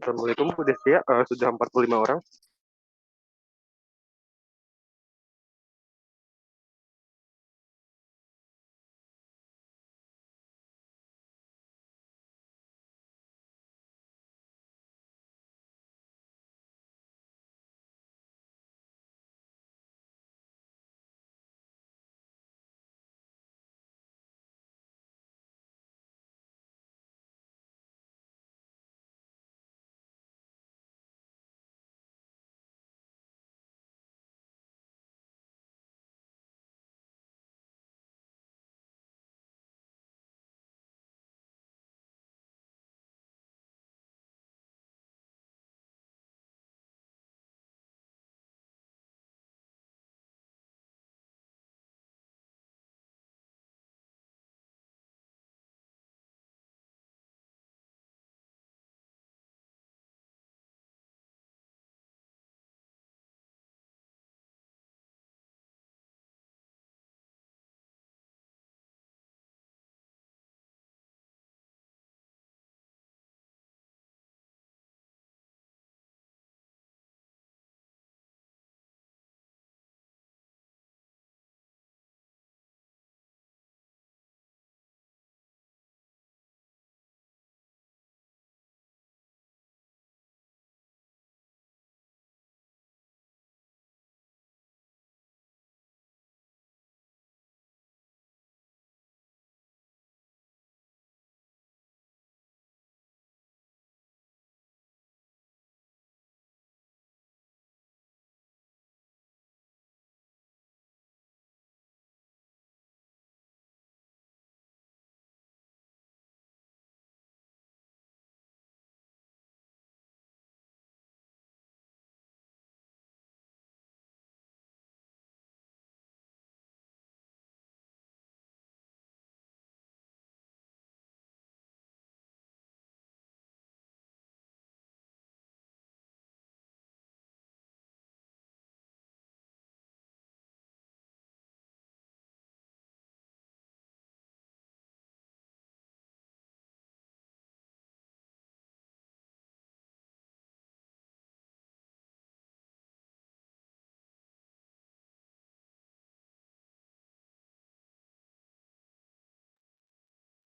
Assalamualaikum, Bu Destia. Sudah 45 orang.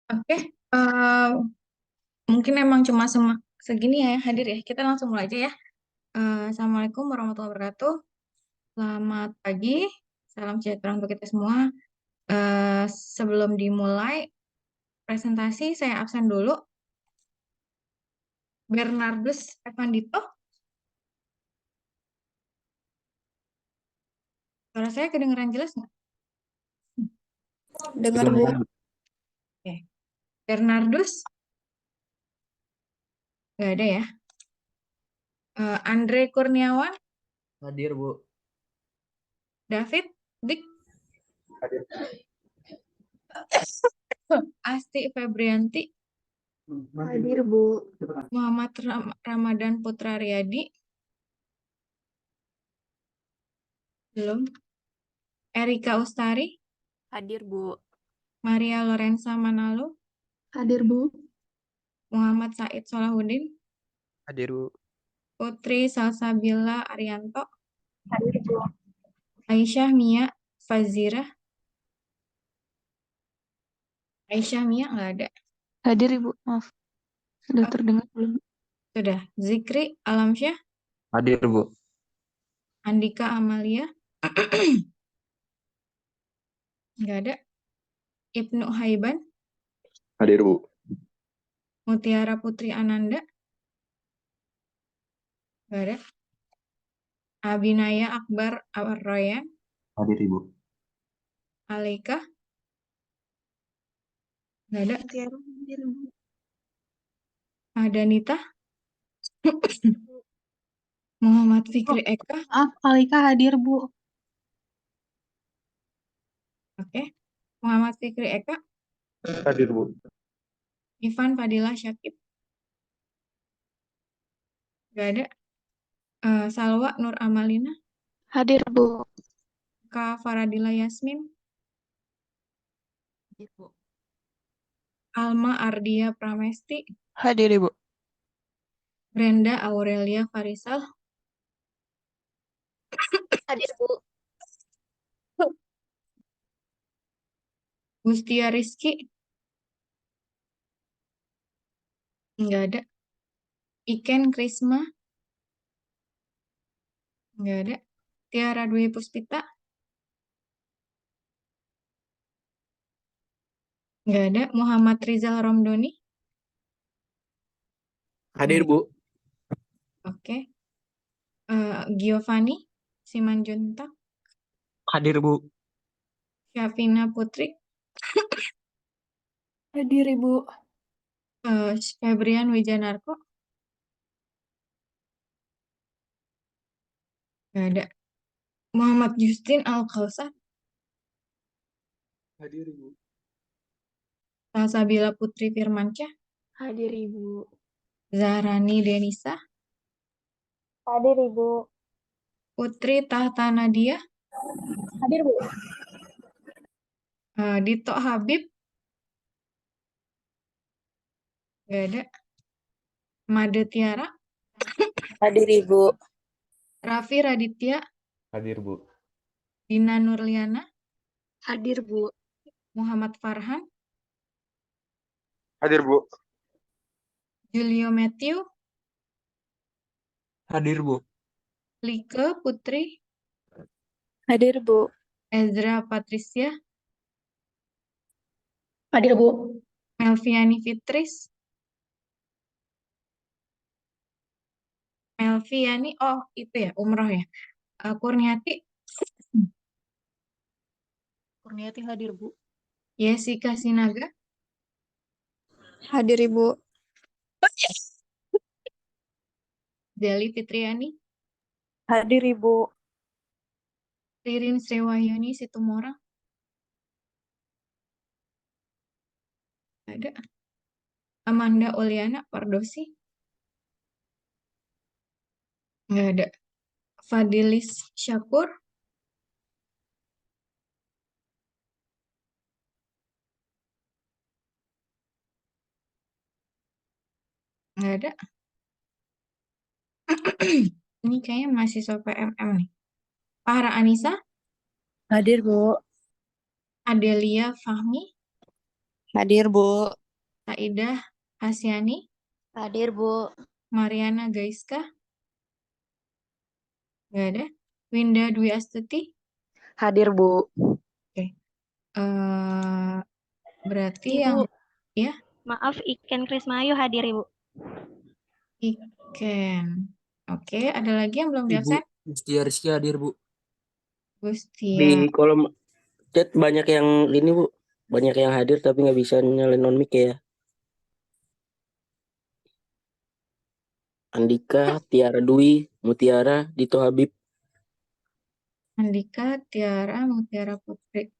Oke, mungkin emang cuma segini ya yang hadir ya. Kita langsung mulai aja ya. Assalamualaikum warahmatullahi wabarakatuh. Selamat pagi, salam sejahtera untuk kita semua. Sebelum dimulai presentasi, saya absen dulu. Bernardus Evandito. Suara saya kedengeran jelas nggak? Dengar, Bu. Oke. Bernardus? Nggak ada ya. Andre Kurniawan? Hadir, Bu. David? Dik? Hadir. Asti Febrianti? Hadir, Bu. Muhammad Ramadan Putra Riyadi? Belum. Erika Ustari? Hadir, Bu. Maria Lorenza Manalo? Hadir, Bu. Muhammad Said Solahuddin? Hadir, Bu. Putri Salsabila Arianto? Hadir, Bu. Aisyah Mia Fazira? Aisyah Mia nggak ada. Hadir, Ibu. Maaf. Sudah Oh, terdengar belum? sudah. Zikri Alamsyah? Hadir, Bu. Andika Amalia? Nggak ada. Ibnu Haiban? Hadir, Bu. Mutiara Putri Ananda? Nggak ada. Abinaya Akbar Arroyan? Hadir, Ibu. Alika? Nggak ada. Mutiara hadir, Bu. Adanita? Muhammad Fikri Eka? Alika hadir, Bu. Oke. Muhammad Fikri Eka? Hadir, Bu. Ivan Fadilah Syakib? Nggak ada. Salwa Nur Amalina? Hadir, Bu. Kak Faradila Yasmin? Hadir, Bu. Alma Ardia Pramesti? Hadir, Ibu. Brenda Aurelia Farisal. Hadir, Bu. Gustia Rizky. Nggak ada. Iken Krisma. Nggak ada. Tiara Dwi Puspita. Nggak ada. Muhammad Rizal Romdoni. Hadir, Bu. Oke. Giovanni Simanjuntak. Hadir, Bu. Syafina Putri. Hadir, Ibu. Febrian Wijanarko. Nggak ada. Muhammad Justin Al-Kausar. Hadir, Bu. Salsabila Putri Firmansyah. Hadir, Ibu. Zahrani Denisa. Hadir, Ibu. Putri Tahta Nadia. Hadir, Bu. Dito Habib. Nggak ada. Made Tiara. Hadir, Ibu. Raffi Raditya. Hadir, Bu. Dina Nurliana. Hadir, Bu. Muhammad Farhan. Hadir, Bu. Julio Matthew. Hadir, Bu. Like Putri. Hadir, Bu. Ezra Patricia. Hadir, Bu. Melviani Fitris. Melviani, oh itu ya, umroh ya. Kurniati. Kurniati hadir, Bu. Jessica Sinaga. Hadir, Ibu. Deli Fitriani. Hadir, Ibu. Ririn Sriwahyuni Situmorang. Ada. Amanda Oliana Pardosi. Nggak ada. Fadilis Syakur. Nggak ada. Ini kayaknya mahasiswa PMM nih. Farah Anissa. Hadir, Bu. Adelia Fahmi. Hadir, Bu. Saidah Hasyani. Hadir, Bu. Mariana Gaiska. Nggak ada. Winda Dwi Astuti. Hadir, Bu. Oke. Berarti Ibu, yang ya maaf, Iken Krismayu hadir, Ibu. Iken. Oke, ada lagi yang belum Ibu diabsen? Gustia Rizky hadir, Bu. Gustia. Di kolom chat banyak yang ini, Bu. Banyak yang hadir tapi nggak bisa nyalain on mic ya. Andika, Tiara Dwi, Mutiara, Dito Habib. Andika, Tiara, Mutiara Putri.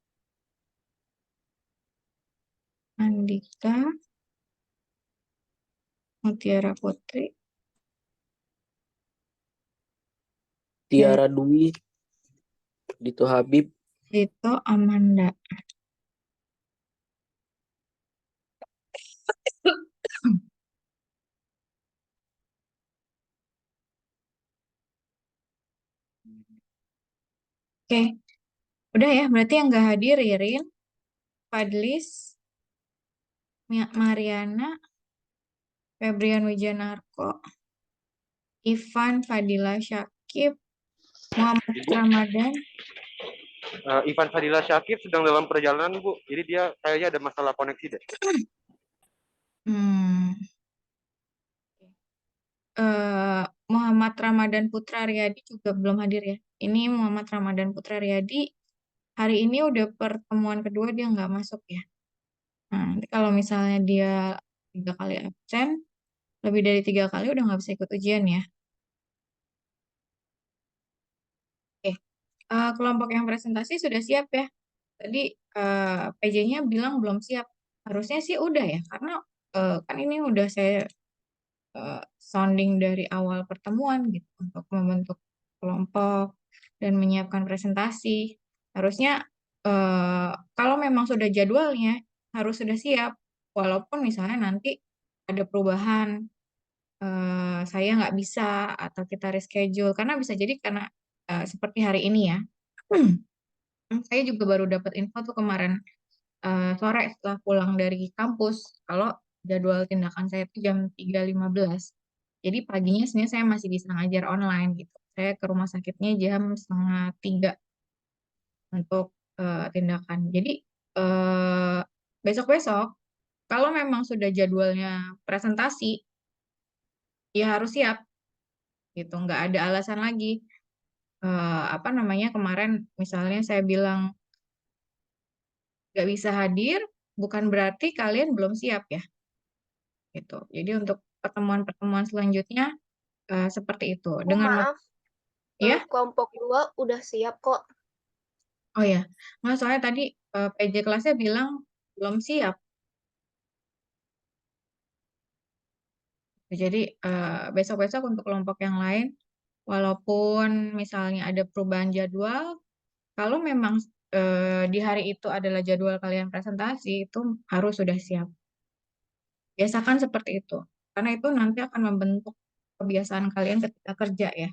Andika, Mutiara Putri. Tiara Dwi, Dito Habib. Dito Amanda. Oke, udah ya. Berarti yang nggak hadir Ririn, Fadlis, Mariana, Febrian Wijanarko, Ivan, Fadila Syakib, Muhammad Ramadan. Ivan Fadila Syakib sedang dalam perjalanan, Bu. Jadi dia kayaknya ada masalah koneksi deh. Muhammad Ramadan Putra Riyadi juga belum hadir ya. Ini Muhammad Ramadan Putra Riyadi hari ini udah pertemuan kedua dia nggak masuk ya. Nah, nanti kalau misalnya dia 3 kali absen, lebih dari 3 kali udah nggak bisa ikut ujian ya. Oke, kelompok yang presentasi sudah siap ya. Tadi PJ-nya bilang belum siap. Harusnya sih udah ya, karena kan ini udah saya sounding dari awal pertemuan gitu untuk membentuk kelompok dan menyiapkan presentasi. Harusnya kalau memang sudah jadwalnya harus sudah siap, walaupun misalnya nanti ada perubahan saya nggak bisa atau kita reschedule karena bisa jadi karena seperti hari ini ya. Saya juga baru dapat info tuh kemarin sore setelah pulang dari kampus kalau jadwal tindakan saya itu jam 3.15. Jadi paginya sebenarnya saya masih bisa ngajar online gitu. Saya ke rumah sakitnya jam 2:30 untuk tindakan. Jadi eh, besok-besok kalau memang sudah jadwalnya presentasi, ya harus siap gitu. Nggak ada alasan lagi. Apa namanya kemarin misalnya saya bilang nggak bisa hadir, bukan berarti kalian belum siap ya, gitu. Jadi untuk pertemuan-pertemuan selanjutnya seperti itu. Oh, Dengan maaf, ya, kelompok 2 udah siap kok. oh ya, nggak soalnya tadi PJ kelasnya bilang belum siap. Jadi besok-besok untuk kelompok yang lain, walaupun misalnya ada perubahan jadwal, kalau memang di hari itu adalah jadwal kalian presentasi, itu harus sudah siap. Biasakan seperti itu, karena itu nanti akan membentuk kebiasaan kalian ketika kerja ya.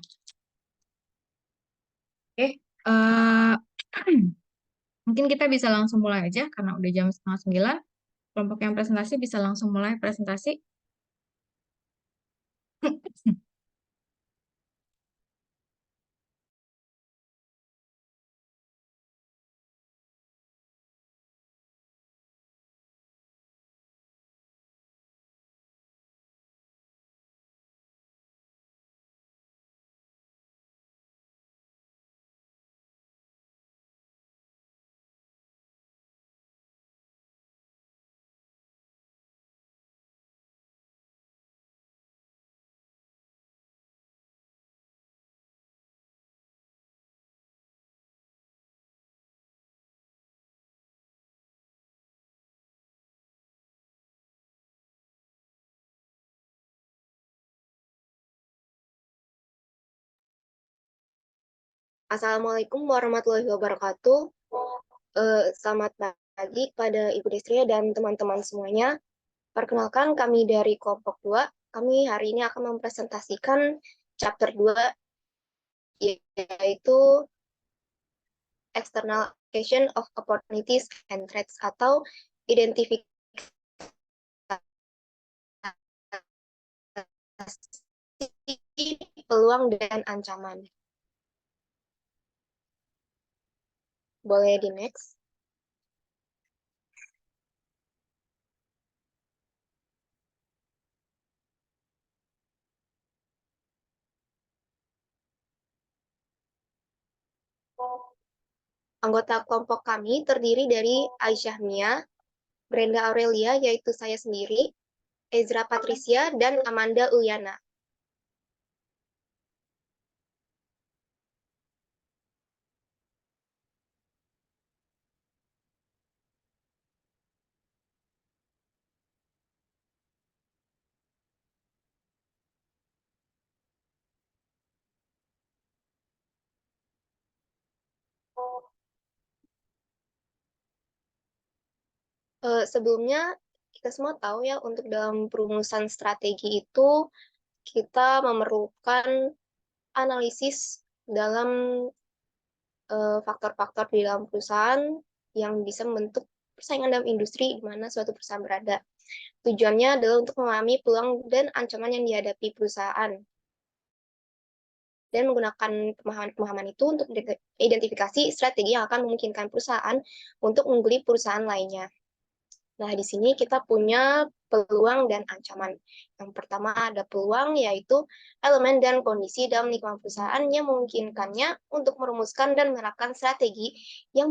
Oke, eh, mungkin kita bisa langsung mulai aja, karena udah jam 8:30. Kelompok yang presentasi bisa langsung mulai presentasi. Assalamualaikum warahmatullahi wabarakatuh. Selamat pagi kepada Ibu Destria dan teman-teman semuanya. Perkenalkan, kami dari kelompok 2. Kami hari ini akan mempresentasikan chapter 2, yaitu Externalization of Opportunities and Threats atau identifikasi peluang dan ancaman. Boleh di next. Anggota kelompok kami terdiri dari Aisyah Mia, Brenda Aurelia, yaitu saya sendiri, Ezra Patricia, dan Amanda Uliana. Sebelumnya, kita semua tahu ya, untuk dalam perumusan strategi itu, kita memerlukan analisis dalam faktor-faktor di dalam perusahaan yang bisa membentuk persaingan dalam industri di mana suatu perusahaan berada. Tujuannya adalah untuk memahami peluang dan ancaman yang dihadapi perusahaan. Dan menggunakan pemahaman itu untuk identifikasi strategi yang akan memungkinkan perusahaan untuk mengungguli perusahaan lainnya. Nah, di sini kita punya peluang dan ancaman. Yang pertama ada peluang, yaitu elemen dan kondisi dalam lingkungan perusahaan yang memungkinkannya untuk merumuskan dan menerapkan strategi yang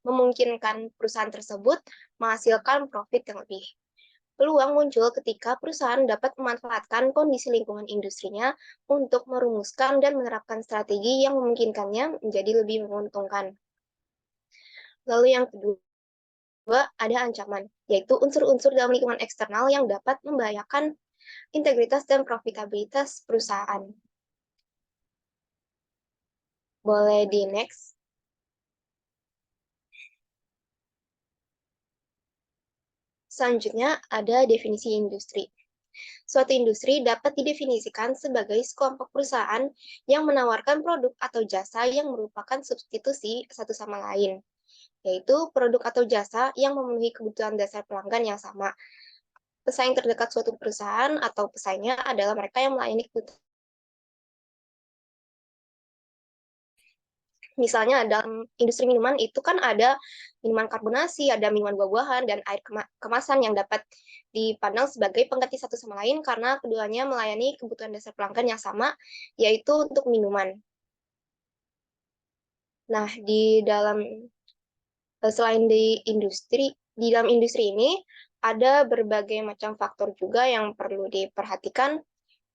memungkinkan perusahaan tersebut menghasilkan profit yang lebih. Peluang muncul ketika perusahaan dapat memanfaatkan kondisi lingkungan industrinya untuk merumuskan dan menerapkan strategi yang memungkinkannya menjadi lebih menguntungkan. Lalu yang kedua, ada ancaman, yaitu unsur-unsur dalam lingkungan eksternal yang dapat membahayakan integritas dan profitabilitas perusahaan. Boleh di next. Selanjutnya ada definisi industri. Suatu industri dapat didefinisikan sebagai sekelompok perusahaan yang menawarkan produk atau jasa yang merupakan substitusi satu sama lain, yaitu produk atau jasa yang memenuhi kebutuhan dasar pelanggan yang sama. Pesaing terdekat suatu perusahaan atau pesaingnya adalah mereka yang melayani kebutuhan. Misalnya dalam industri minuman itu kan ada minuman karbonasi, ada minuman buah-buahan, dan air kemasan yang dapat dipandang sebagai pengganti satu sama lain karena keduanya melayani kebutuhan dasar pelanggan yang sama, yaitu untuk minuman. Nah, selain di dalam industri ini ada berbagai macam faktor juga yang perlu diperhatikan.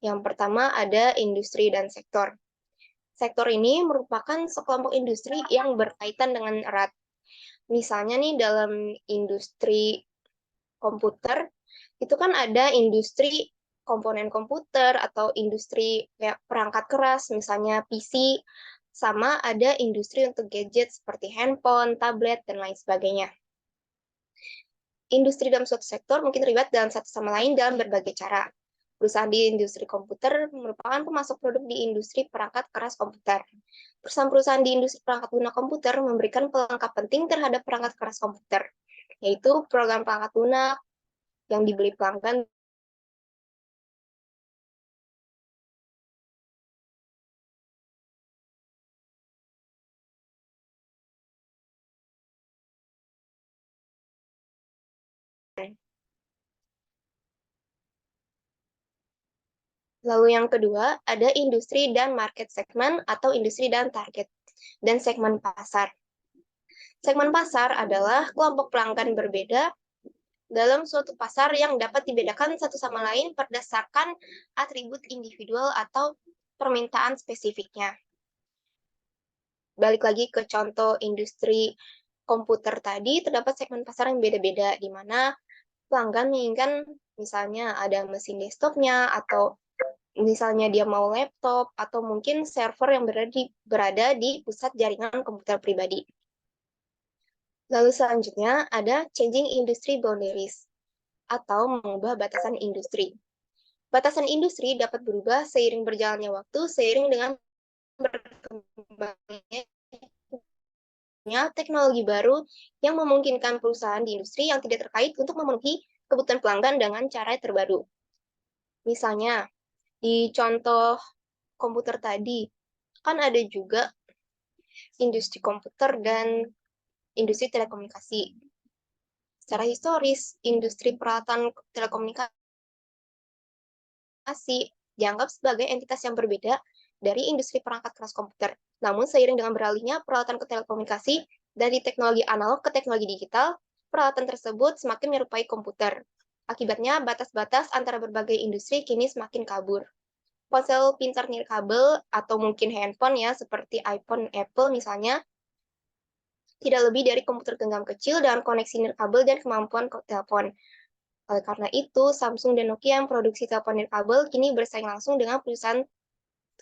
Yang pertama ada industri dan sektor. Sektor ini merupakan sekelompok industri yang berkaitan dengan erat. Misalnya nih dalam industri komputer, itu kan ada industri komponen komputer atau industri kayak perangkat keras, misalnya PC, sama ada industri untuk gadget seperti handphone, tablet, dan lain sebagainya. Industri dalam suatu sektor mungkin terlibat dalam satu sama lain dalam berbagai cara. Perusahaan di industri komputer merupakan pemasok produk di industri perangkat keras komputer. Perusahaan-perusahaan di industri perangkat lunak komputer memberikan pelengkap penting terhadap perangkat keras komputer, yaitu program perangkat lunak yang dibeli pelanggan. Lalu yang kedua, ada industri dan market segment atau industri dan target, dan segmen pasar. Segmen pasar adalah kelompok pelanggan berbeda dalam suatu pasar yang dapat dibedakan satu sama lain berdasarkan atribut individual atau permintaan spesifiknya. Balik lagi ke contoh industri komputer tadi, terdapat segmen pasar yang beda-beda, di mana pelanggan menginginkan misalnya ada mesin desktopnya, atau misalnya dia mau laptop, atau mungkin server yang berada di pusat jaringan komputer pribadi. Lalu selanjutnya ada changing industry boundaries, atau mengubah batasan industri. Batasan industri dapat berubah seiring berjalannya waktu, seiring dengan berkembangnya teknologi baru yang memungkinkan perusahaan di industri yang tidak terkait untuk memenuhi kebutuhan pelanggan dengan cara terbaru. Misalnya, di contoh komputer tadi, kan ada juga industri komputer dan industri telekomunikasi. Secara historis, industri peralatan telekomunikasi dianggap sebagai entitas yang berbeda dari industri perangkat keras komputer. Namun, seiring dengan beralihnya peralatan ke telekomunikasi dari teknologi analog ke teknologi digital, peralatan tersebut semakin menyerupai komputer. Akibatnya, batas-batas antara berbagai industri kini semakin kabur. Ponsel pintar nirkabel atau mungkin handphone ya, seperti iPhone Apple misalnya, tidak lebih dari komputer genggam kecil dengan koneksi nirkabel dan kemampuan telepon. Oleh karena itu, Samsung dan Nokia yang produksi telepon nirkabel kini bersaing langsung dengan perusahaan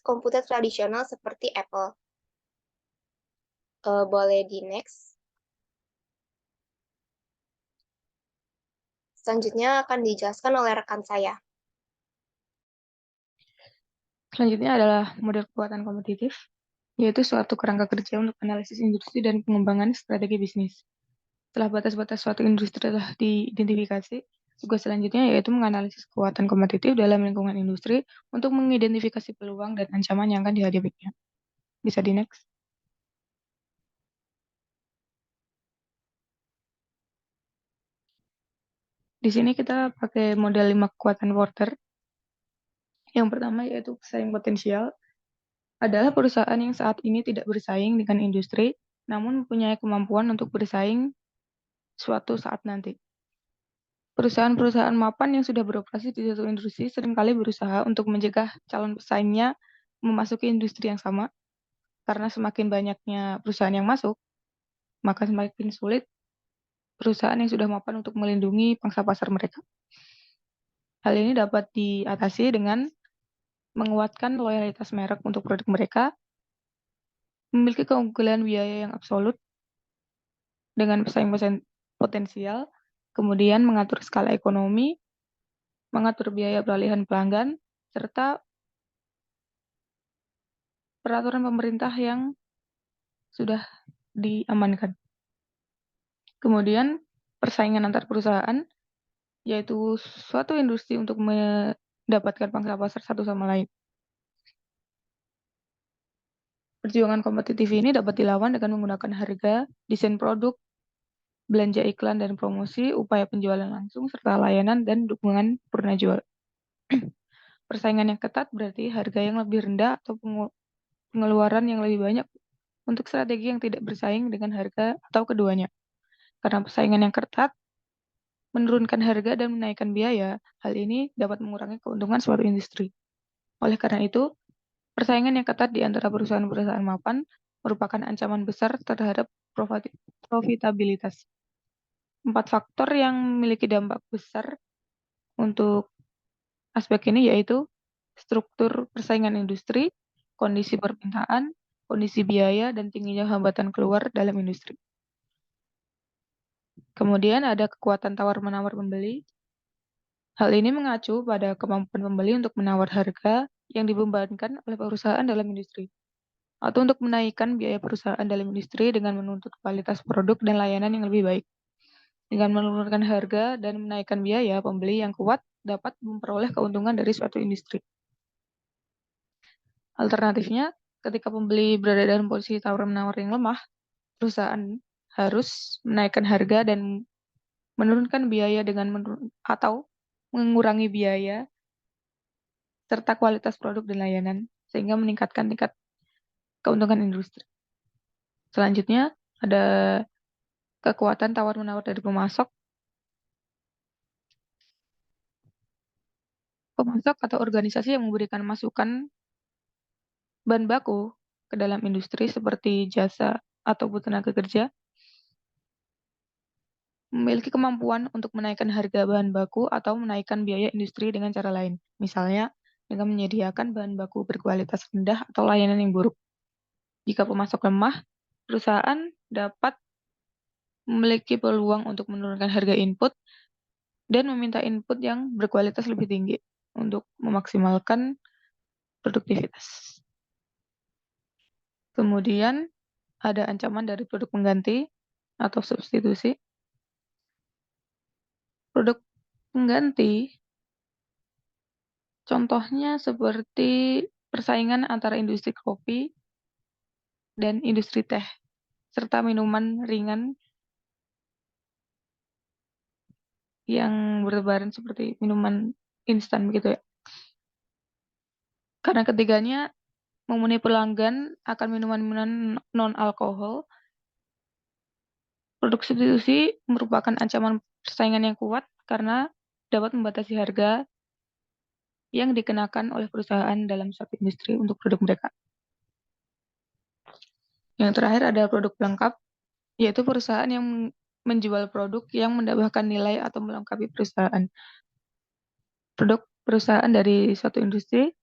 komputer tradisional seperti Apple. Boleh di next. Selanjutnya akan dijelaskan oleh rekan saya. Selanjutnya adalah model kekuatan kompetitif, yaitu suatu kerangka kerja untuk analisis industri dan pengembangan strategi bisnis. Setelah batas-batas suatu industri telah diidentifikasi, tugas selanjutnya yaitu menganalisis kekuatan kompetitif dalam lingkungan industri untuk mengidentifikasi peluang dan ancaman yang akan dihadapinya. Bisa di next. Di sini kita pakai model 5 kekuatan Porter. Yang pertama yaitu pesaing potensial, adalah perusahaan yang saat ini tidak bersaing dengan industri, namun mempunyai kemampuan untuk bersaing suatu saat nanti. Perusahaan-perusahaan mapan yang sudah beroperasi di suatu industri seringkali berusaha untuk mencegah calon pesaingnya memasuki industri yang sama, karena semakin banyaknya perusahaan yang masuk, maka semakin sulit perusahaan yang sudah mapan untuk melindungi pangsa pasar mereka. Hal ini dapat diatasi dengan menguatkan loyalitas merek untuk produk mereka, memiliki keunggulan biaya yang absolut dengan pesaing potensial, kemudian mengatur skala ekonomi, mengatur biaya peralihan pelanggan, serta peraturan pemerintah yang sudah diamankan. Kemudian persaingan antar perusahaan, yaitu suatu industri untuk mendapatkan pangsa pasar satu sama lain. Perjuangan kompetitif ini dapat dilawan dengan menggunakan harga, desain produk, belanja iklan dan promosi, upaya penjualan langsung, serta layanan dan dukungan purna jual. Persaingan yang ketat berarti harga yang lebih rendah atau pengeluaran yang lebih banyak untuk strategi yang tidak bersaing dengan harga atau keduanya. Karena persaingan yang ketat menurunkan harga dan menaikkan biaya, hal ini dapat mengurangi keuntungan suatu industri. Oleh karena itu, persaingan yang ketat di antara perusahaan-perusahaan mapan merupakan ancaman besar terhadap profitabilitas. 4 faktor yang memiliki dampak besar untuk aspek ini yaitu struktur persaingan industri, kondisi permintaan, kondisi biaya, dan tingginya hambatan keluar dalam industri. Kemudian ada kekuatan tawar-menawar pembeli. Hal ini mengacu pada kemampuan pembeli untuk menawar harga yang dibebankan oleh perusahaan dalam industri, atau untuk menaikkan biaya perusahaan dalam industri dengan menuntut kualitas produk dan layanan yang lebih baik. Dengan menurunkan harga dan menaikkan biaya, pembeli yang kuat dapat memperoleh keuntungan dari suatu industri. Alternatifnya, ketika pembeli berada dalam posisi tawar-menawar yang lemah, perusahaan harus menaikkan harga dan menurunkan biaya dengan atau mengurangi biaya serta kualitas produk dan layanan sehingga meningkatkan tingkat keuntungan industri. Selanjutnya, ada kekuatan tawar-menawar dari pemasok. Pemasok atau organisasi yang memberikan masukan bahan baku ke dalam industri seperti jasa ataupun tenaga kerja memiliki kemampuan untuk menaikkan harga bahan baku atau menaikkan biaya industri dengan cara lain. Misalnya, dengan menyediakan bahan baku berkualitas rendah atau layanan yang buruk. Jika pemasok lemah, perusahaan dapat memiliki peluang untuk menurunkan harga input dan meminta input yang berkualitas lebih tinggi untuk memaksimalkan produktivitas. Kemudian ada ancaman dari produk pengganti atau substitusi. Produk pengganti contohnya seperti persaingan antara industri kopi dan industri teh, serta minuman ringan yang bertebaran seperti minuman instan gitu ya. Karena ketiganya memenuhi pelanggan akan minuman-minuman non-alkohol, produk substitusi merupakan ancaman persaingan yang kuat karena dapat membatasi harga yang dikenakan oleh perusahaan dalam suatu industri untuk produk mereka. Yang terakhir ada produk pelengkap, yaitu perusahaan yang menjual produk yang menambahkan nilai atau melengkapi perusahaan. Produk perusahaan dari suatu industri,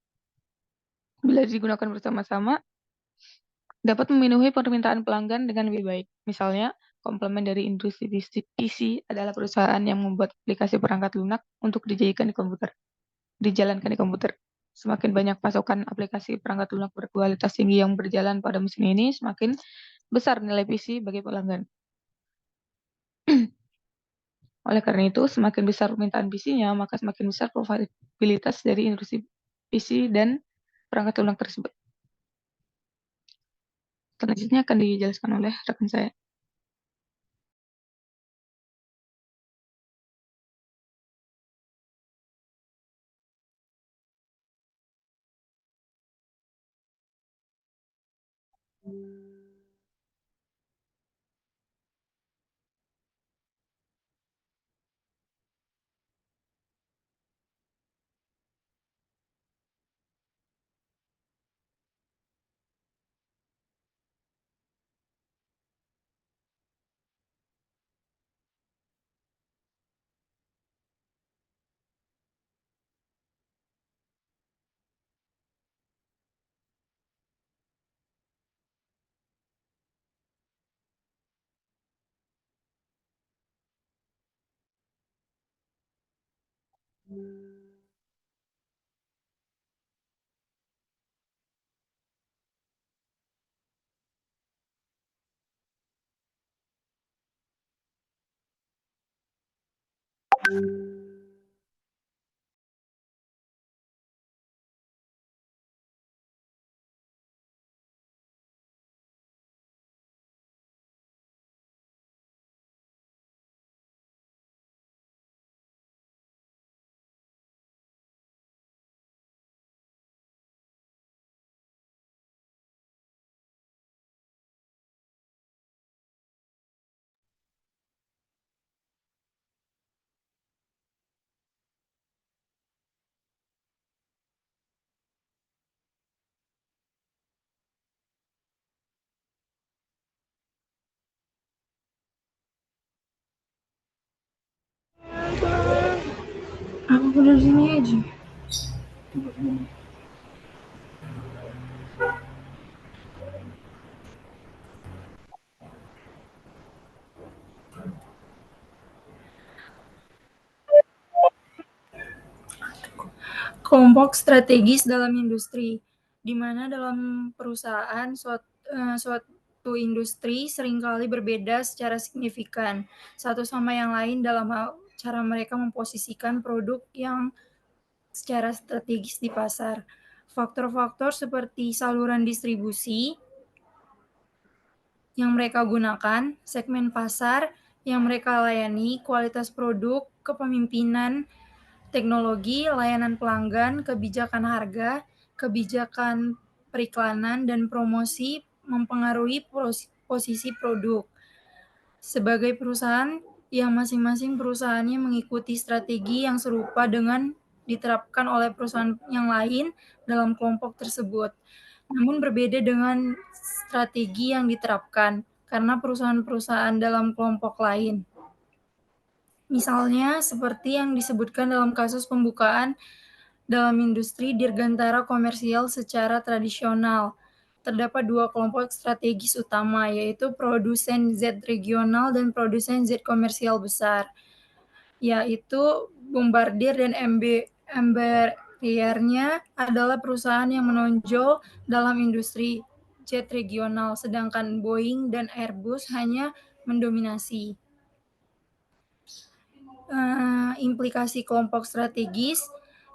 bila digunakan bersama-sama, dapat memenuhi permintaan pelanggan dengan lebih baik. Misalnya, komplement dari industri PC adalah perusahaan yang membuat aplikasi perangkat lunak untuk dijalankan di komputer. Semakin banyak pasokan aplikasi perangkat lunak berkualitas tinggi yang berjalan pada mesin ini, semakin besar nilai PC bagi pelanggan. Oleh karena itu, semakin besar permintaan PC-nya, maka semakin besar profitabilitas dari industri PC dan perangkat lunak tersebut. Selanjutnya akan dijelaskan oleh rekan saya. Aku dari sini aja. Kelompok strategis dalam industri, di mana dalam perusahaan suatu industri seringkali berbeda secara signifikan satu sama yang lain dalam hal cara mereka memposisikan produk yang secara strategis di pasar. Faktor-faktor seperti saluran distribusi yang mereka gunakan, segmen pasar yang mereka layani, kualitas produk, kepemimpinan, teknologi, layanan pelanggan, kebijakan harga, kebijakan periklanan, dan promosi mempengaruhi posisi produk. Sebagai perusahaan, yang masing-masing perusahaannya mengikuti strategi yang serupa dengan diterapkan oleh perusahaan yang lain dalam kelompok tersebut. Namun berbeda dengan strategi yang diterapkan karena perusahaan-perusahaan dalam kelompok lain. Misalnya seperti yang disebutkan dalam kasus pembukaan dalam industri dirgantara komersial secara tradisional. Terdapat dua kelompok strategis utama, yaitu produsen Z regional dan produsen Z komersial besar, yaitu Bombardier dan Embraer-nya adalah perusahaan yang menonjol dalam industri jet regional, sedangkan Boeing dan Airbus hanya mendominasi. Implikasi kelompok strategis,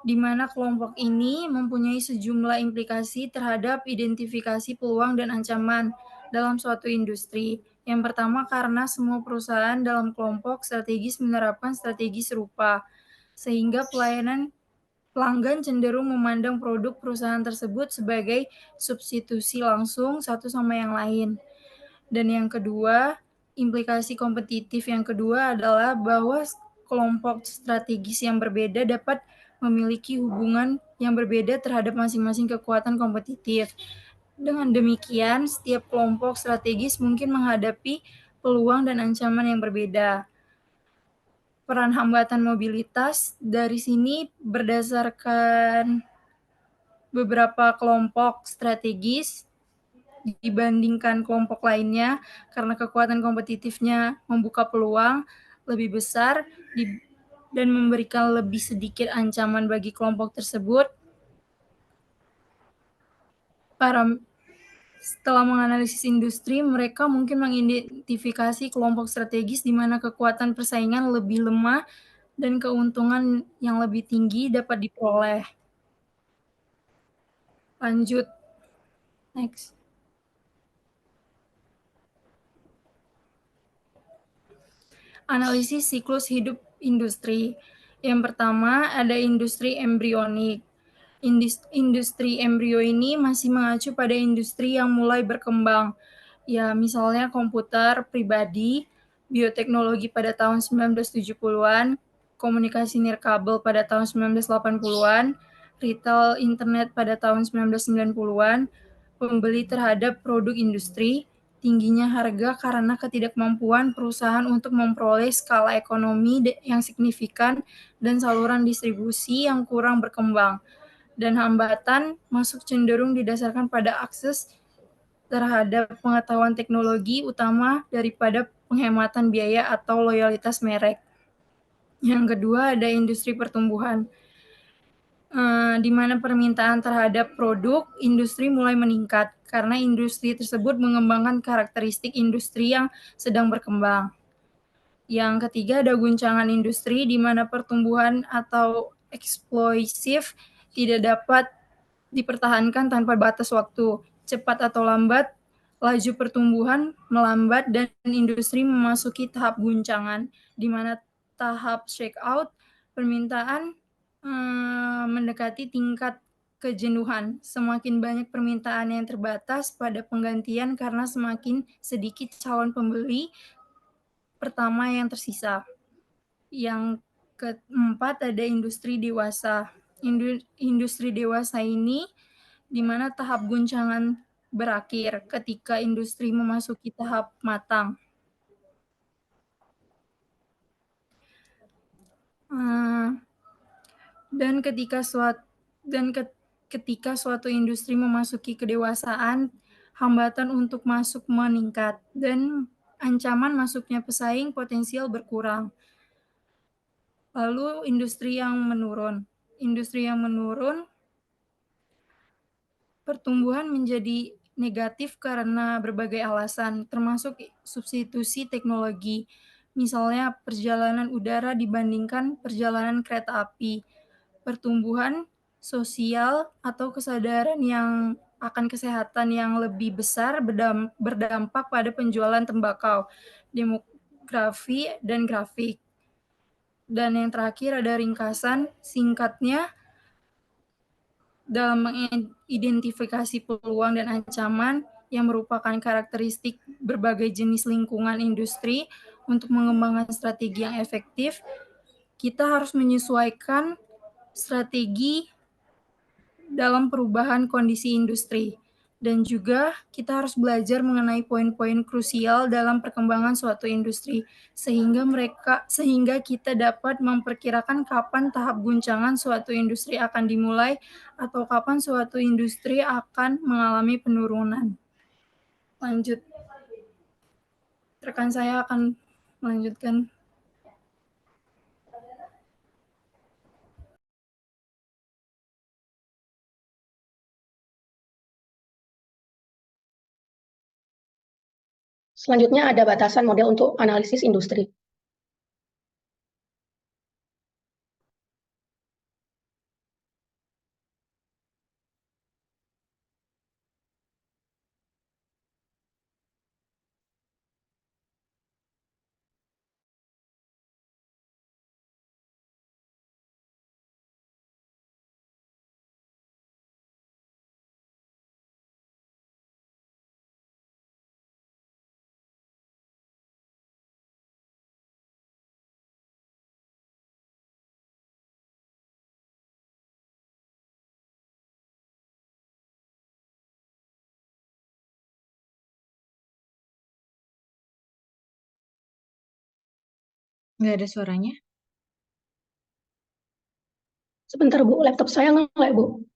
di mana kelompok ini mempunyai sejumlah implikasi terhadap identifikasi peluang dan ancaman dalam suatu industri. Yang pertama, karena semua perusahaan dalam kelompok strategis menerapkan strategi serupa, sehingga pelanggan cenderung memandang produk perusahaan tersebut sebagai substitusi langsung satu sama yang lain. Dan yang kedua, implikasi kompetitif yang kedua adalah bahwa kelompok strategis yang berbeda dapat memiliki hubungan yang berbeda terhadap masing-masing kekuatan kompetitif. Dengan demikian, setiap kelompok strategis mungkin menghadapi peluang dan ancaman yang berbeda. Peran hambatan mobilitas dari sini berdasarkan beberapa kelompok strategis dibandingkan kelompok lainnya karena kekuatan kompetitifnya membuka peluang lebih besar dan memberikan lebih sedikit ancaman bagi kelompok tersebut. Setelah menganalisis industri, mereka mungkin mengidentifikasi kelompok strategis di mana kekuatan persaingan lebih lemah dan keuntungan yang lebih tinggi dapat diperoleh. Lanjut. Next. Analisis siklus hidup industri. Yang pertama, ada industri embrionik. Industri embrio ini masih mengacu pada industri yang mulai berkembang. Ya, misalnya komputer pribadi, bioteknologi pada tahun 1970-an, komunikasi nirkabel pada tahun 1980-an, retail internet pada tahun 1990-an, pembeli terhadap produk industri, tingginya harga karena ketidakmampuan perusahaan untuk memperoleh skala ekonomi yang signifikan dan saluran distribusi yang kurang berkembang. Dan hambatan masuk cenderung didasarkan pada akses terhadap pengetahuan teknologi utama daripada penghematan biaya atau loyalitas merek. Yang kedua ada industri pertumbuhan, di mana permintaan terhadap produk industri mulai meningkat karena industri tersebut mengembangkan karakteristik industri yang sedang berkembang. Yang ketiga ada guncangan industri di mana pertumbuhan atau eksplosif tidak dapat dipertahankan tanpa batas waktu. Cepat atau lambat, laju pertumbuhan melambat dan industri memasuki tahap guncangan, di mana tahap shakeout permintaan mendekati tingkat kejenuhan. Semakin banyak permintaan yang terbatas pada penggantian karena semakin sedikit calon pembeli pertama yang tersisa. Yang keempat ada industri dewasa. Industri dewasa ini di mana tahap guncangan berakhir ketika industri memasuki tahap matang. Dan ketika suatu industri memasuki kedewasaan, hambatan untuk masuk meningkat dan ancaman masuknya pesaing potensial berkurang. Lalu industri yang menurun. Industri yang menurun, pertumbuhan menjadi negatif karena berbagai alasan, termasuk substitusi teknologi. Misalnya perjalanan udara dibandingkan perjalanan kereta api. Pertumbuhan sosial atau kesadaran yang akan kesehatan yang lebih besar berdampak pada penjualan tembakau, demografi, dan grafik. Dan yang terakhir ada ringkasan singkatnya dalam mengidentifikasi peluang dan ancaman yang merupakan karakteristik berbagai jenis lingkungan industri. Untuk mengembangkan strategi yang efektif, kita harus menyesuaikan strategi dalam perubahan kondisi industri. Dan juga kita harus belajar mengenai poin-poin krusial dalam perkembangan suatu industri sehingga kita dapat memperkirakan kapan tahap guncangan suatu industri akan dimulai atau kapan suatu industri akan mengalami penurunan. Lanjut. Rekan saya akan melanjutkan. Selanjutnya ada batasan model untuk analisis industri. Nggak ada suaranya. Sebentar Bu, laptop saya nge-lag Bu.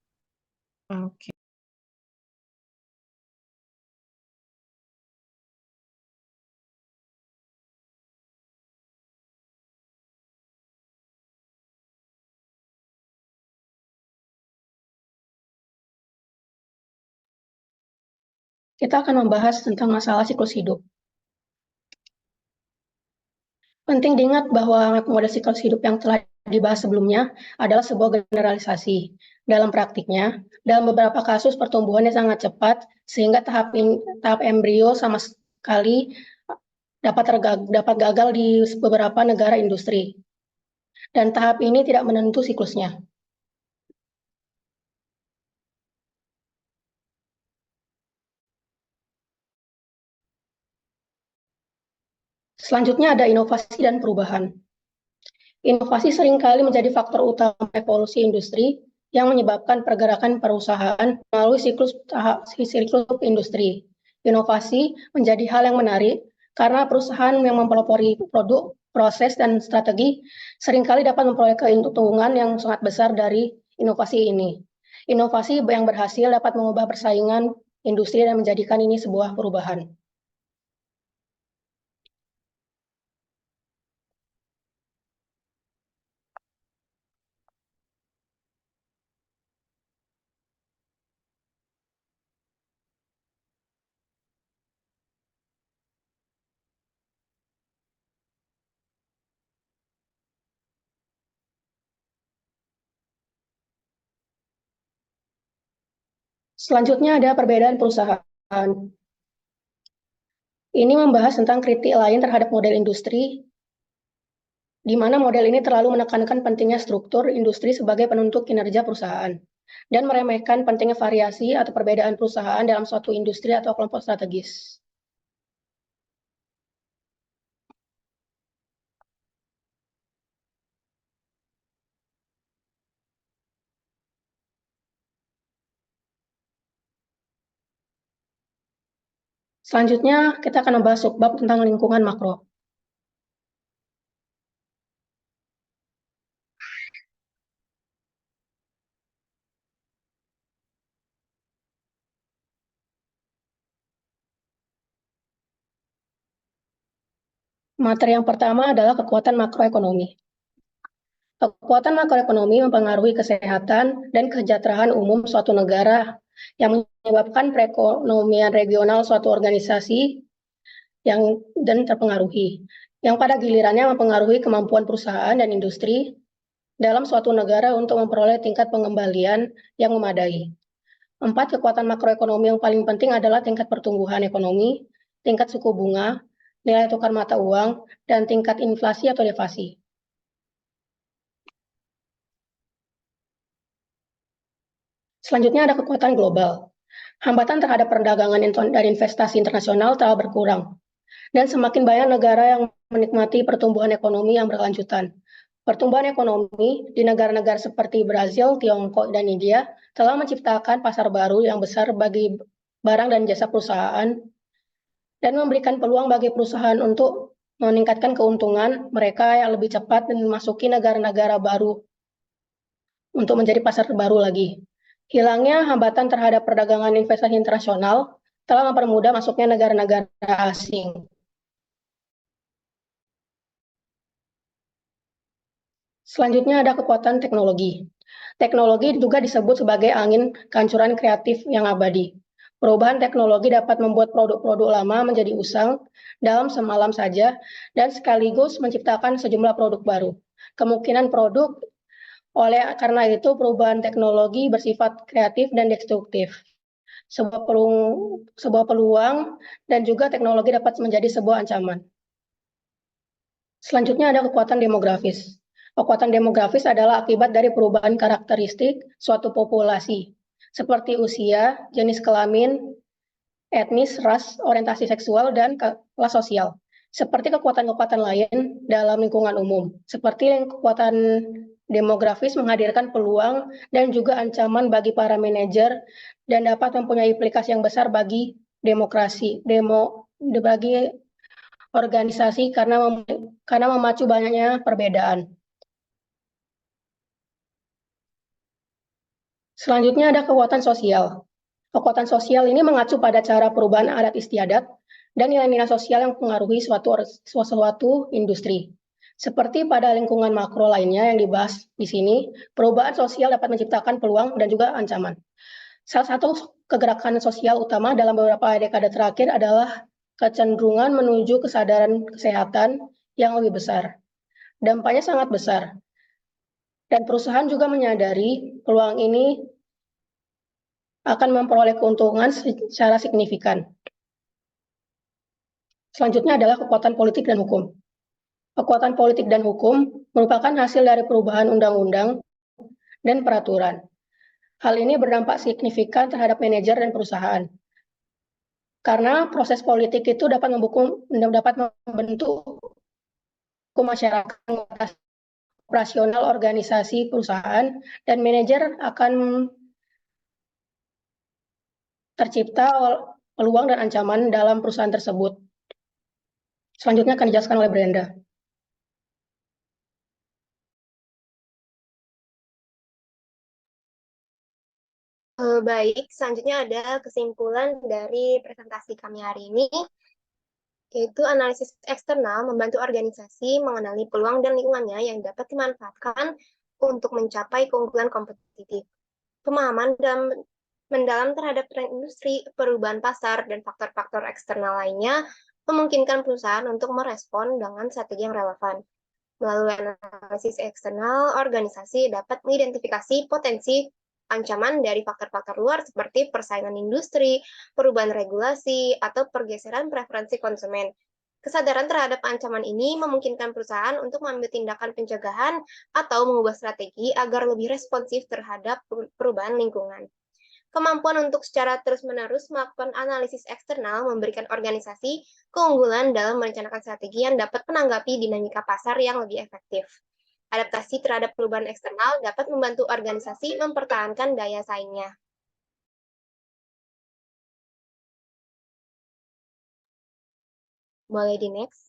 Oke. Kita akan membahas tentang masalah siklus hidup. Penting diingat bahwa model siklus hidup yang telah dibahas sebelumnya adalah sebuah generalisasi. Dalam praktiknya, dalam beberapa kasus pertumbuhannya sangat cepat, sehingga tahap embrio sama sekali dapat gagal di beberapa negara industri. Dan tahap ini tidak menentu siklusnya. Selanjutnya ada inovasi dan perubahan. Inovasi seringkali menjadi faktor utama evolusi industri yang menyebabkan pergerakan perusahaan melalui siklus industri. Inovasi menjadi hal yang menarik karena perusahaan yang mempelopori produk, proses, dan strategi seringkali dapat memperoleh keuntungan yang sangat besar dari inovasi ini. Inovasi yang berhasil dapat mengubah persaingan industri dan menjadikan ini sebuah perubahan. Selanjutnya ada perbedaan perusahaan. Ini membahas tentang kritik lain terhadap model industri, di mana model ini terlalu menekankan pentingnya struktur industri sebagai penentu kinerja perusahaan, dan meremehkan pentingnya variasi atau perbedaan perusahaan dalam suatu industri atau kelompok strategis. Selanjutnya, kita akan membahas subbab tentang lingkungan makro. Materi yang pertama adalah kekuatan makroekonomi. Kekuatan makroekonomi mempengaruhi kesehatan dan kesejahteraan umum suatu negara yang menyebabkan perekonomian regional suatu organisasi dan terpengaruhi, yang pada gilirannya mempengaruhi kemampuan perusahaan dan industri dalam suatu negara untuk memperoleh tingkat pengembalian yang memadai. 4 kekuatan makroekonomi yang paling penting adalah tingkat pertumbuhan ekonomi, tingkat suku bunga, nilai tukar mata uang, dan tingkat inflasi atau deflasi. Selanjutnya ada kekuatan global. Hambatan terhadap perdagangan dan investasi internasional telah berkurang, dan semakin banyak negara yang menikmati pertumbuhan ekonomi yang berkelanjutan. Pertumbuhan ekonomi di negara-negara seperti Brazil, Tiongkok, dan India telah menciptakan pasar baru yang besar bagi barang dan jasa perusahaan, dan memberikan peluang bagi perusahaan untuk meningkatkan keuntungan mereka yang lebih cepat dan memasuki negara-negara baru untuk menjadi pasar baru lagi. Hilangnya hambatan terhadap perdagangan investasi internasional telah mempermudah masuknya negara-negara asing. Selanjutnya ada kekuatan teknologi. Teknologi juga disebut sebagai angin kehancuran kreatif yang abadi. Perubahan teknologi dapat membuat produk-produk lama menjadi usang dalam semalam saja dan sekaligus menciptakan sejumlah produk baru. Kemungkinan produk karena itu perubahan teknologi bersifat kreatif dan destruktif. Sebuah peluang dan juga teknologi dapat menjadi sebuah ancaman. Selanjutnya ada kekuatan demografis. Kekuatan demografis adalah akibat dari perubahan karakteristik suatu populasi, seperti usia, jenis kelamin, etnis, ras, orientasi seksual, dan kelas sosial. Seperti kekuatan-kekuatan lain dalam lingkungan umum, seperti kekuatan demografis menghadirkan peluang dan juga ancaman bagi para manajer dan dapat mempunyai implikasi yang besar bagi bagi organisasi karena memacu banyaknya perbedaan. Selanjutnya ada kekuatan sosial. Kekuatan sosial ini mengacu pada cara perubahan adat istiadat dan nilai-nilai sosial yang mempengaruhi suatu industri. Seperti pada lingkungan makro lainnya yang dibahas di sini, perubahan sosial dapat menciptakan peluang dan juga ancaman. Salah satu kegerakan sosial utama dalam beberapa dekade terakhir adalah kecenderungan menuju kesadaran kesehatan yang lebih besar. Dampaknya sangat besar. Dan perusahaan juga menyadari peluang ini akan memperoleh keuntungan secara signifikan. Selanjutnya adalah kekuatan politik dan hukum. Kekuatan politik dan hukum merupakan hasil dari perubahan undang-undang dan peraturan. Hal ini berdampak signifikan terhadap manajer dan perusahaan. Karena proses politik itu dapat membentuk masyarakat operasional organisasi perusahaan, dan manajer akan tercipta peluang dan ancaman dalam perusahaan tersebut. Selanjutnya akan dijelaskan oleh Brenda. Baik, selanjutnya ada kesimpulan dari presentasi kami hari ini, yaitu analisis eksternal membantu organisasi mengenali peluang dan lingkungannya yang dapat dimanfaatkan untuk mencapai keunggulan kompetitif. Pemahaman mendalam terhadap tren industri, perubahan pasar, dan faktor-faktor eksternal lainnya memungkinkan perusahaan untuk merespon dengan strategi yang relevan. Melalui analisis eksternal, organisasi dapat mengidentifikasi potensi ancaman dari faktor-faktor luar seperti persaingan industri, perubahan regulasi, atau pergeseran preferensi konsumen. Kesadaran terhadap ancaman ini memungkinkan perusahaan untuk mengambil tindakan pencegahan atau mengubah strategi agar lebih responsif terhadap perubahan lingkungan. Kemampuan untuk secara terus-menerus melakukan analisis eksternal memberikan organisasi keunggulan dalam merencanakan strategi yang dapat menanggapi dinamika pasar yang lebih efektif. Adaptasi terhadap perubahan eksternal dapat membantu organisasi mempertahankan daya saingnya. Boleh di next.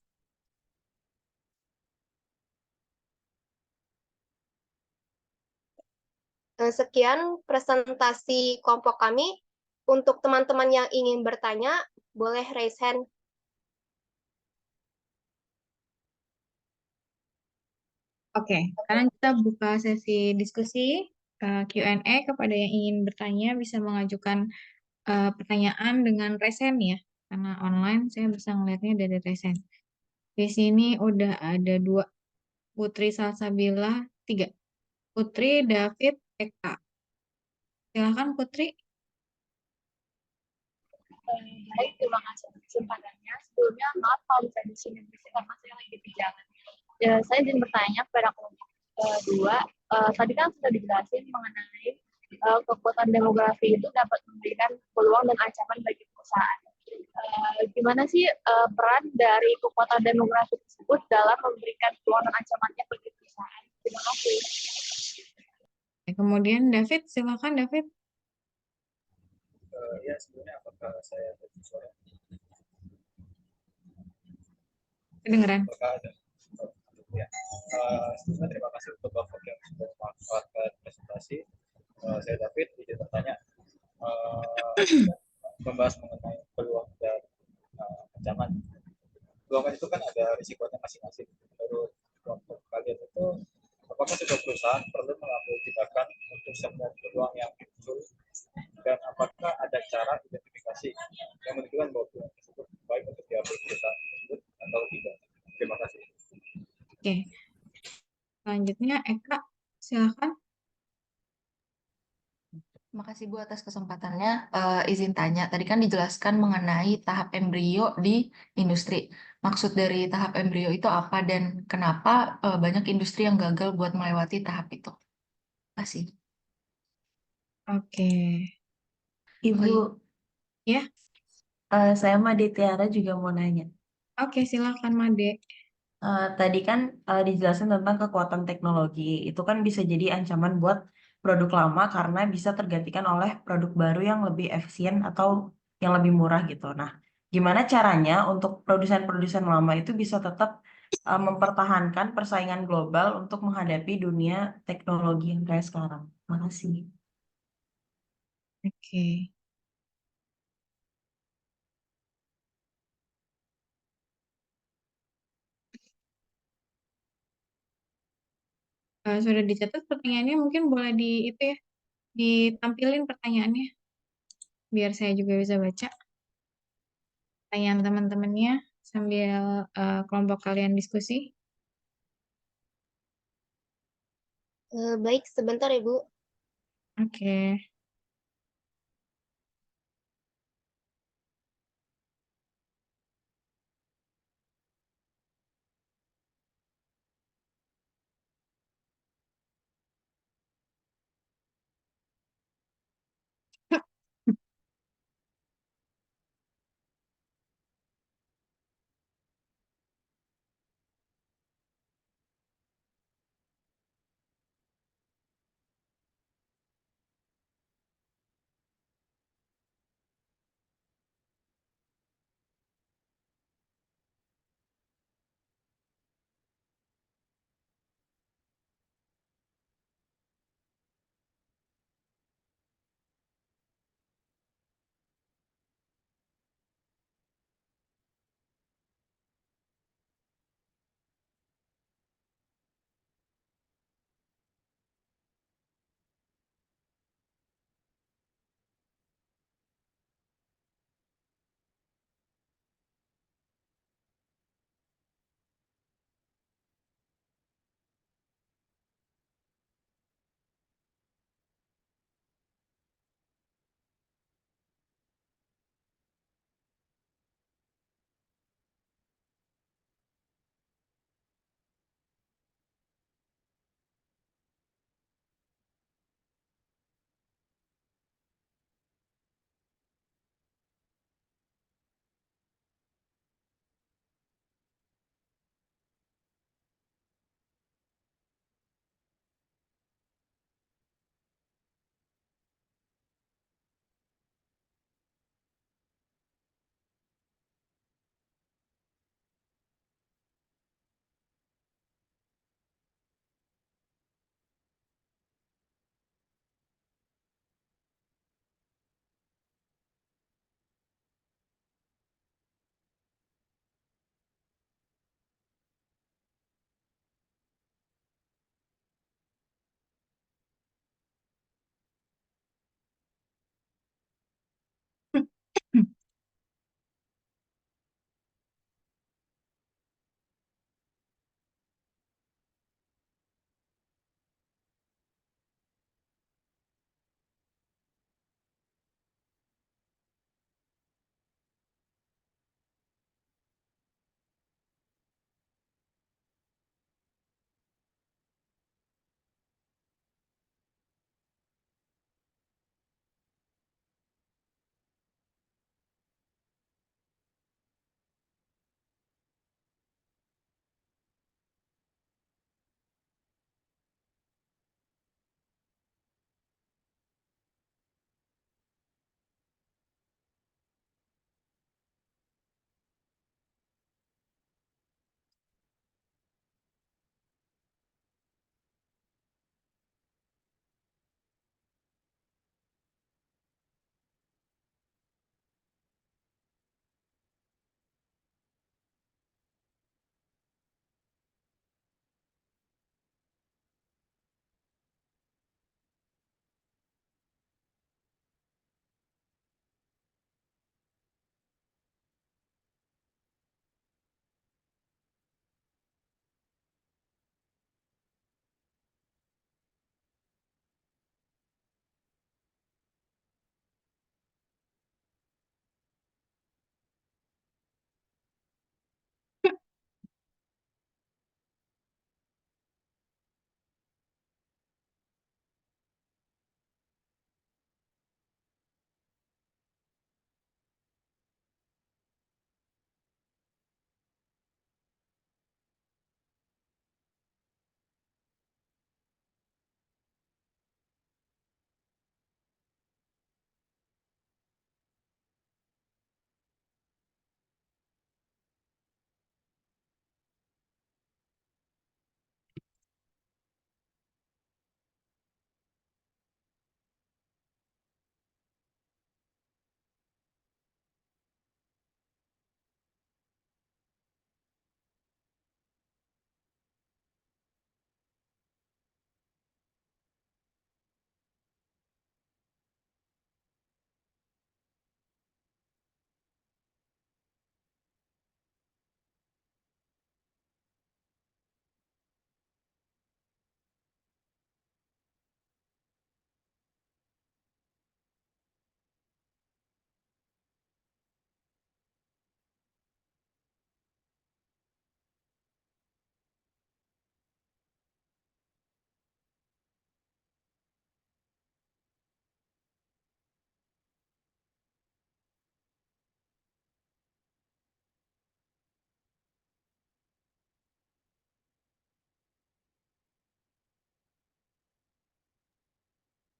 Sekian presentasi kelompok kami. Untuk teman-teman yang ingin bertanya, boleh raise hand. Oke, sekarang kita buka sesi diskusi Q&A. Kepada yang ingin bertanya bisa mengajukan pertanyaan dengan resen ya, karena online saya bisa ngelihatnya dari resen. Di sini udah ada 2, Putri Salsabila, 3. Putri, David, Eka. Silakan Putri. Baik, terima kasih atas kesempatannya. Sebelumnya, maaf kalau bisa di sini berisik karena saya lagi di jalan. Ya, saya ingin bertanya kepada kelompok kedua. Tadi kan sudah dijelasin mengenai kekuatan demografi itu dapat memberikan peluang dan ancaman bagi perusahaan. Gimana sih peran dari kekuatan demografi tersebut dalam memberikan peluang dan ancamannya bagi perusahaan? Terima kasih. Kemudian David, silakan David. Ya, sebelumnya apakah saya suara? Kedengeran. Apakah ada? Ya. Sebelumnya terima kasih untuk Bapak yang sudah memanfaatkan presentasi. Saya David, izin bertanya. Membahas mengenai peluang dan ancaman. Peluang itu kan ada risikonya masing-masing. Menurut kelompok kalian itu, apakah sebuah perusahaan perlu mengambil tindakan untuk semua peluang yang muncul, dan apakah ada cara identifikasi yang menunjukkan bahwa peluang tersebut baik untuk diambil perusahaan tersebut atau tidak? Terima kasih. Oke. Selanjutnya Eka, silakan. Terima kasih Bu atas kesempatannya. Izin tanya, tadi kan dijelaskan mengenai tahap embrio di industri. Maksud dari tahap embrio itu apa dan kenapa banyak industri yang gagal buat melewati tahap itu? Terima kasih. Oke. Ibu, Ya, saya Made Tiara juga mau nanya. oke silakan Made. Tadi kan dijelasin tentang kekuatan teknologi. Itu kan bisa jadi ancaman buat produk lama karena bisa tergantikan oleh produk baru yang lebih efisien atau yang lebih murah gitu. Nah, gimana caranya untuk produsen-produsen lama itu bisa tetap mempertahankan persaingan global untuk menghadapi dunia teknologi yang kayak sekarang? Makasih. Oke. Sudah dicatat pertanyaannya, mungkin boleh di itu ya, ditampilin pertanyaannya biar saya juga bisa baca pertanyaan teman-temannya sambil kelompok kalian diskusi. Baik, sebentar Ibu. Oke.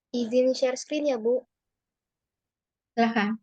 Izin share screen ya, Bu. Silahkan.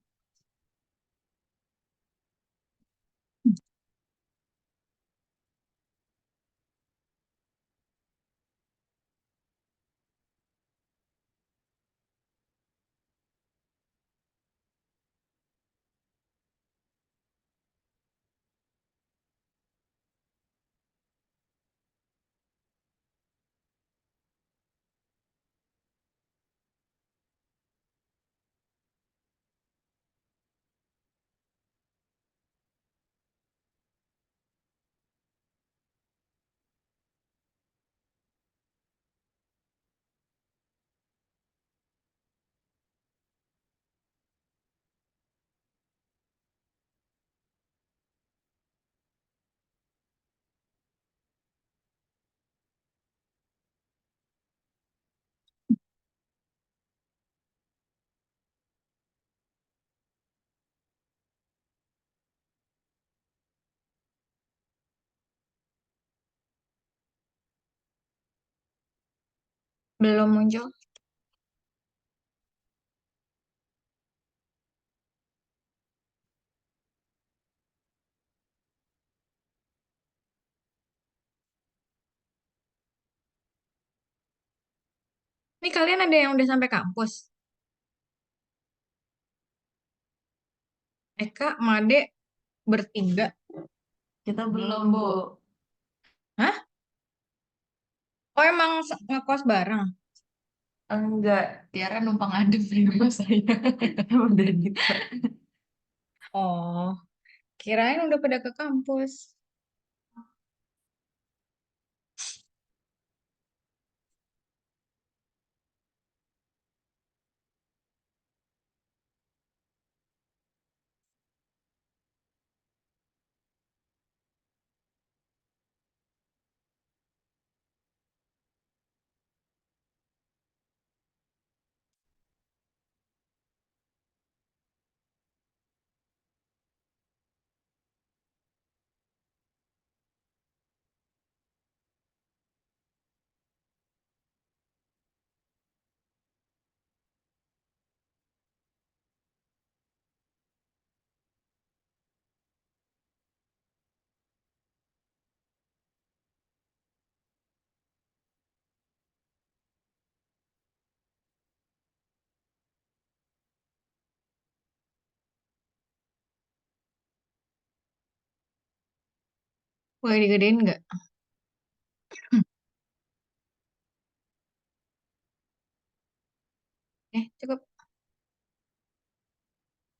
Belum muncul. Ini kalian ada yang udah sampai kampus? Eka, Made, bertiga. Kita belum, Bu. Hah? Oh, emang ngekos bareng? Enggak, Tiara numpang adem di rumah saya. Emang dari gitu. Oh, kirain udah pada ke kampus. Boleh digedein nggak? Cukup.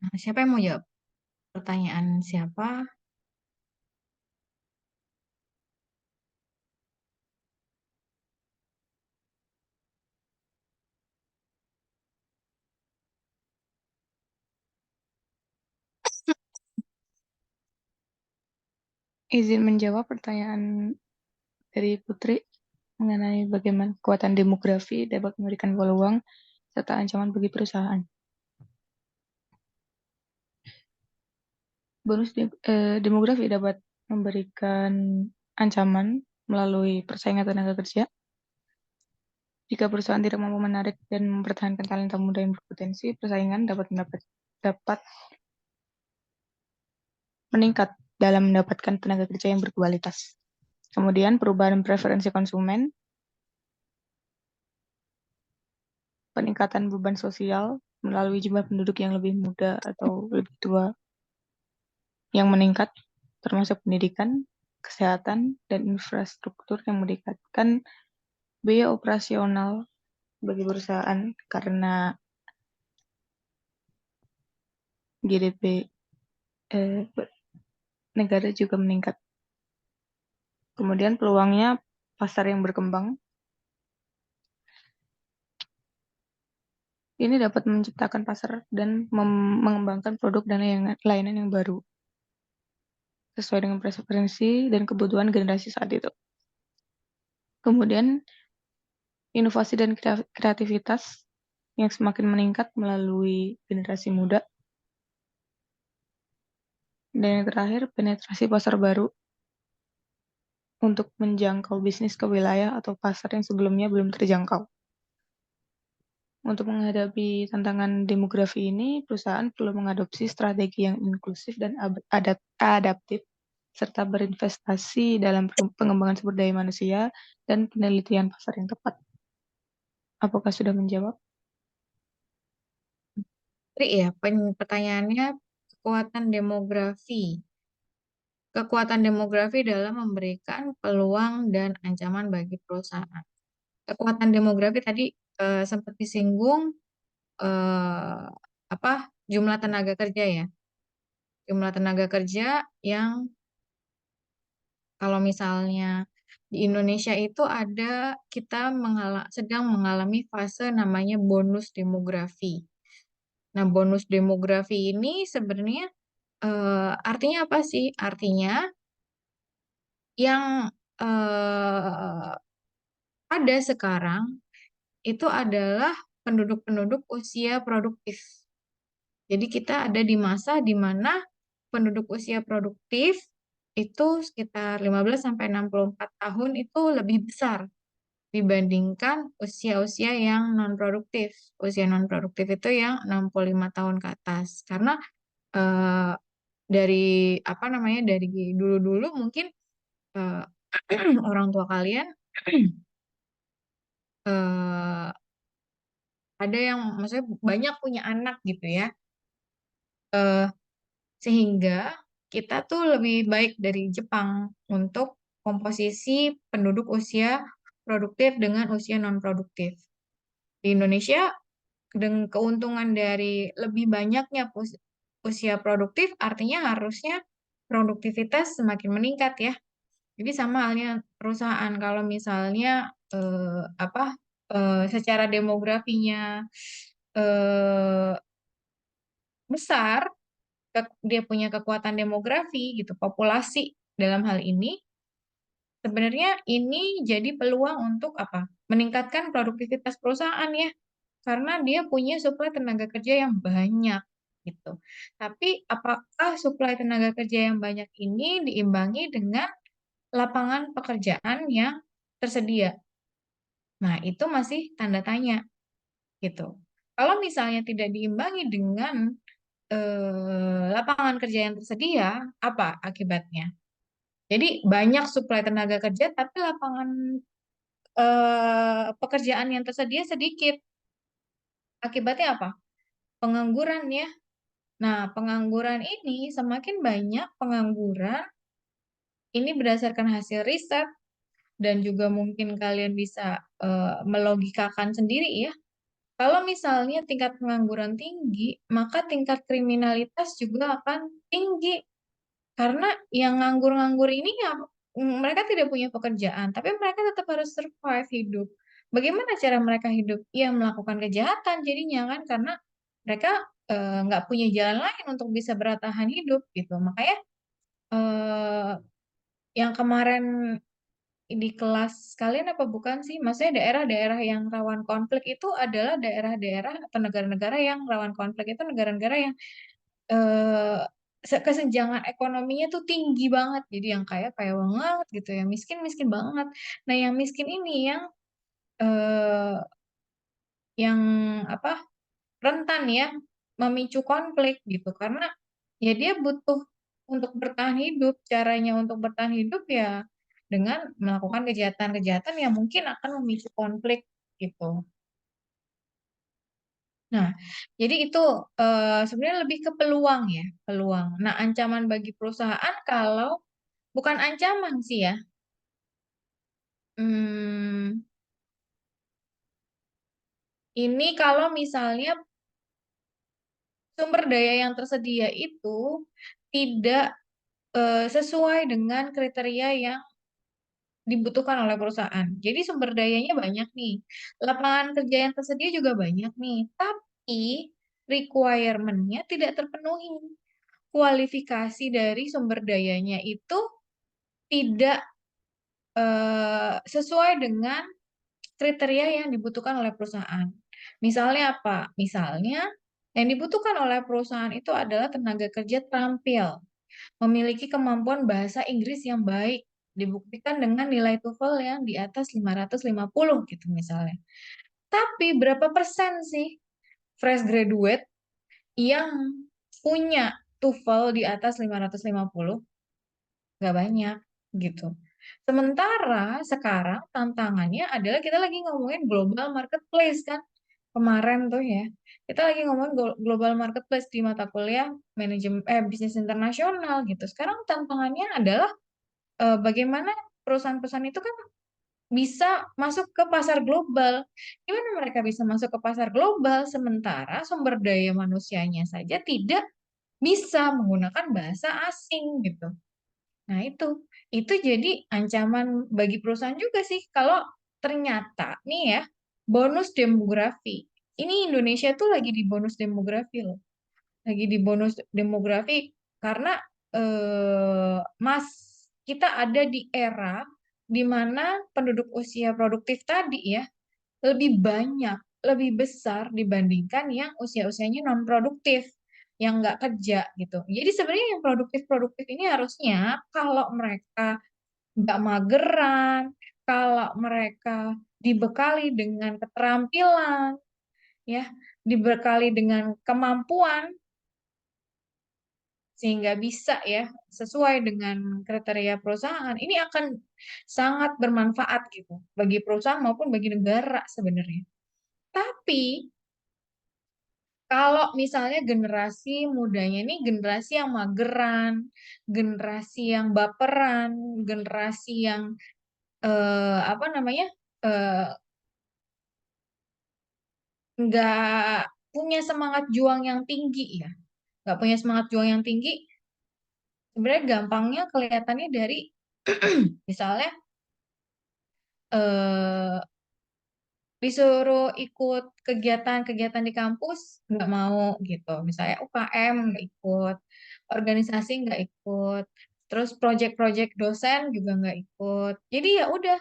Nah, siapa yang mau jawab? Pertanyaan siapa? Izin menjawab pertanyaan dari Putri mengenai bagaimana kekuatan demografi dapat memberikan peluang serta ancaman bagi perusahaan. Bonus demografi dapat memberikan ancaman melalui persaingan tenaga kerja. Jika perusahaan tidak mampu menarik dan mempertahankan talenta muda yang berpotensi, persaingan dapat meningkat dalam mendapatkan tenaga kerja yang berkualitas. Kemudian perubahan preferensi konsumen, peningkatan beban sosial melalui jumlah penduduk yang lebih muda atau lebih tua yang meningkat, termasuk pendidikan, kesehatan, dan infrastruktur yang meningkatkan biaya operasional bagi perusahaan karena GDP negara juga meningkat. Kemudian peluangnya pasar yang berkembang. Ini dapat menciptakan pasar dan mengembangkan produk dan layanan yang baru sesuai dengan preferensi dan kebutuhan generasi saat itu. Kemudian inovasi dan kreativitas yang semakin meningkat melalui generasi muda. Dan yang terakhir, penetrasi pasar baru untuk menjangkau bisnis ke wilayah atau pasar yang sebelumnya belum terjangkau. Untuk menghadapi tantangan demografi ini, perusahaan perlu mengadopsi strategi yang inklusif dan adaptif, serta berinvestasi dalam pengembangan sumber daya manusia dan penelitian pasar yang tepat. Apakah sudah menjawab? Ya, pertanyaannya kekuatan demografi. Kekuatan demografi dalam memberikan peluang dan ancaman bagi perusahaan. Kekuatan demografi tadi sempat disinggung jumlah tenaga kerja ya. Jumlah tenaga kerja yang kalau misalnya di Indonesia itu kita sedang mengalami fase namanya bonus demografi. Nah, bonus demografi ini sebenarnya artinya apa sih? Artinya yang ada sekarang itu adalah penduduk-penduduk usia produktif. Jadi kita ada di masa di mana penduduk usia produktif itu sekitar 15-64 tahun itu lebih besar dibandingkan usia-usia yang non-produktif. Usia non-produktif itu yang 65 tahun ke atas. Karena dari dulu-dulu mungkin orang tua kalian ada yang maksudnya banyak punya anak gitu ya. Sehingga kita tuh lebih baik dari Jepang untuk komposisi penduduk usia produktif dengan usia non-produktif. Di Indonesia, dengan keuntungan dari lebih banyaknya usia produktif, artinya harusnya produktivitas semakin meningkat ya. Jadi sama halnya perusahaan, kalau misalnya secara demografinya besar, dia punya kekuatan demografi gitu, populasi dalam hal ini, sebenarnya ini jadi peluang untuk meningkatkan produktivitas perusahaan ya, karena dia punya suplai tenaga kerja yang banyak gitu. Tapi apakah suplai tenaga kerja yang banyak ini diimbangi dengan lapangan pekerjaan yang tersedia? Nah, itu masih tanda tanya gitu. Kalau misalnya tidak diimbangi dengan lapangan kerja yang tersedia, apa akibatnya? Jadi banyak suplai tenaga kerja, tapi lapangan pekerjaan yang tersedia sedikit. Akibatnya apa? Pengangguran ya. Nah, pengangguran ini semakin banyak pengangguran, ini berdasarkan hasil riset, dan juga mungkin kalian bisa melogikakan sendiri ya. Kalau misalnya tingkat pengangguran tinggi, maka tingkat kriminalitas juga akan tinggi. Karena yang nganggur-nganggur ini ya mereka tidak punya pekerjaan, tapi mereka tetap harus survive hidup. Bagaimana cara mereka hidup? Ya melakukan kejahatan jadinya kan, karena mereka nggak punya jalan lain untuk bisa bertahan hidup gitu. Makanya yang kemarin di kelas kalian apa bukan sih? Maksudnya daerah-daerah yang rawan konflik itu adalah daerah-daerah atau negara-negara yang rawan konflik itu negara-negara yang kesenjangan ekonominya tuh tinggi banget. Jadi yang kaya kaya banget gitu, yang miskin miskin banget. Nah, yang miskin ini yang rentan ya memicu konflik gitu, karena ya dia butuh untuk bertahan hidup. Caranya untuk bertahan hidup ya dengan melakukan kejahatan-kejahatan yang mungkin akan memicu konflik gitu. Nah, jadi itu sebenarnya lebih ke peluang ya, peluang. Nah, ancaman bagi perusahaan kalau bukan ancaman sih ya. Ini kalau misalnya sumber daya yang tersedia itu tidak sesuai dengan kriteria yang dibutuhkan oleh perusahaan. Jadi sumber dayanya banyak nih, lapangan kerja yang tersedia juga banyak nih, tapi requirement-nya tidak terpenuhi. Kualifikasi dari sumber dayanya itu tidak sesuai dengan kriteria yang dibutuhkan oleh perusahaan. Misalnya apa? Misalnya yang dibutuhkan oleh perusahaan itu adalah tenaga kerja terampil, memiliki kemampuan bahasa Inggris yang baik, dibuktikan dengan nilai TOEFL yang di atas 550 gitu misalnya. Tapi berapa persen sih fresh graduate yang punya TOEFL di atas 550? Nggak banyak gitu. Sementara sekarang tantangannya adalah kita lagi ngomongin global marketplace kan. Kemarin tuh ya, kita lagi ngomongin global marketplace di mata kuliah manajemen bisnis internasional gitu. Sekarang tantangannya adalah bagaimana perusahaan-perusahaan itu kan bisa masuk ke pasar global. Gimana mereka bisa masuk ke pasar global sementara sumber daya manusianya saja tidak bisa menggunakan bahasa asing gitu. Nah, itu jadi ancaman bagi perusahaan juga sih kalau ternyata nih ya, bonus demografi. Ini Indonesia tuh lagi di bonus demografi loh. Lagi di bonus demografi karena Mas, kita ada di era di mana penduduk usia produktif tadi ya lebih banyak, lebih besar dibandingkan yang usia-usianya non produktif, yang nggak kerja gitu. Jadi sebenarnya yang produktif-produktif ini harusnya kalau mereka nggak mageran, kalau mereka dibekali dengan keterampilan, ya, dibekali dengan kemampuan, sehingga bisa ya sesuai dengan kriteria perusahaan, ini akan sangat bermanfaat gitu bagi perusahaan maupun bagi negara sebenarnya. Tapi kalau misalnya generasi mudanya ini generasi yang mageran, generasi yang baperan, generasi yang apa namanya nggak punya semangat juang yang tinggi ya, nggak punya semangat juang yang tinggi, sebenarnya gampangnya kelihatannya dari misalnya eh, disuruh ikut kegiatan-kegiatan di kampus nggak mau gitu, misalnya UKM nggak ikut, organisasi nggak ikut, terus project-project dosen juga nggak ikut, jadi ya udah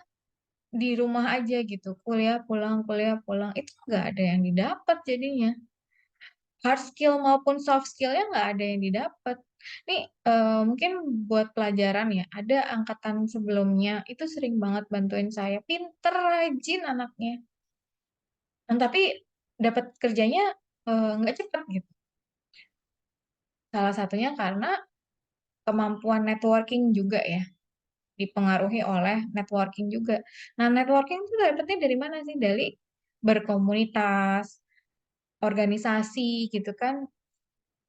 di rumah aja gitu, kuliah pulang itu nggak ada yang didapat jadinya, hard skill maupun soft skillnya nggak ada yang didapat. Nih mungkin buat pelajaran ya, ada angkatan sebelumnya itu sering banget bantuin saya, pinter rajin anaknya. Nah, tapi dapat kerjanya nggak cepat gitu. Salah satunya karena kemampuan networking juga ya, dipengaruhi oleh networking juga. Nah, networking itu dapetnya dari mana sih? Dari berkomunitas, organisasi gitu kan,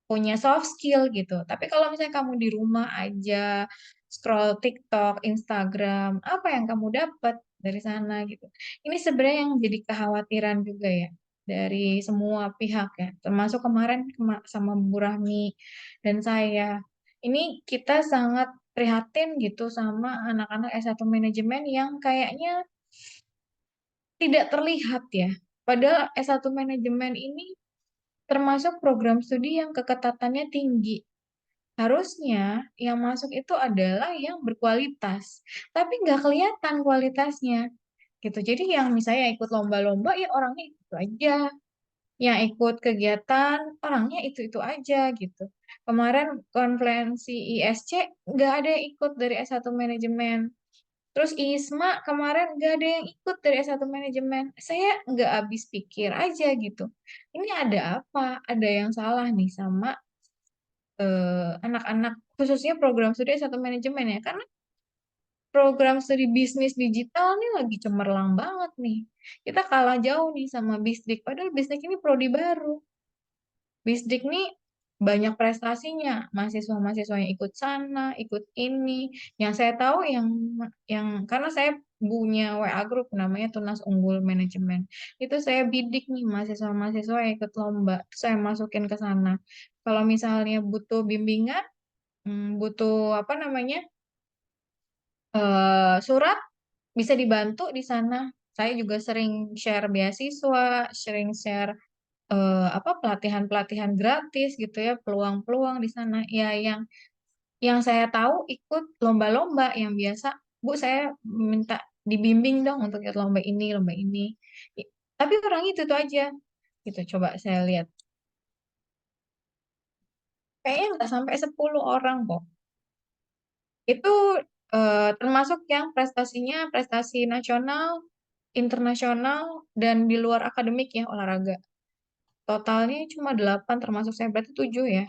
punya soft skill gitu. Tapi kalau misalnya kamu di rumah aja, scroll TikTok, Instagram, apa yang kamu dapat dari sana gitu. Ini sebenarnya yang jadi kekhawatiran juga ya dari semua pihak ya, termasuk kemarin sama Bu Rahmi dan saya. Ini kita sangat prihatin gitu sama anak-anak S1 manajemen yang kayaknya tidak terlihat ya. Padahal S1 manajemen ini termasuk program studi yang keketatannya tinggi. Harusnya yang masuk itu adalah yang berkualitas, tapi nggak kelihatan kualitasnya gitu. Jadi yang misalnya ikut lomba-lomba ya orangnya itu aja, yang ikut kegiatan orangnya itu aja gitu. Kemarin konferensi ISC nggak ada yang ikut dari S1 manajemen. Terus ISMA kemarin nggak ada yang ikut dari S1 manajemen. Saya nggak habis pikir aja gitu. Ini ada apa? Ada yang salah nih sama anak-anak khususnya program studi S1 manajemen ya. Karena program studi bisnis digital nih lagi cemerlang banget nih. Kita kalah jauh nih sama Bisdik. Padahal Bisdik ini prodi baru. Bisdik nih banyak prestasinya, mahasiswa-mahasiswa yang ikut sana, ikut ini. Yang saya tahu yang karena saya punya WA group namanya Tunas Unggul Manajemen. Itu saya bidik nih mahasiswa-mahasiswa yang ikut lomba, terus saya masukin ke sana. Kalau misalnya butuh bimbingan, butuh apa namanya? Surat bisa dibantu di sana. Saya juga sering share beasiswa, sering share apa pelatihan-pelatihan gratis gitu ya, peluang-peluang di sana. Ya yang saya tahu ikut lomba-lomba yang biasa, Bu saya minta dibimbing dong untuk ikut lomba ini, lomba ini. Tapi orang itu aja gitu. Coba saya lihat. Kayaknya nggak sampai 10 orang kok. Itu termasuk yang prestasinya prestasi nasional internasional dan di luar akademik ya olahraga. Totalnya cuma 8 termasuk saya, berarti 7 ya.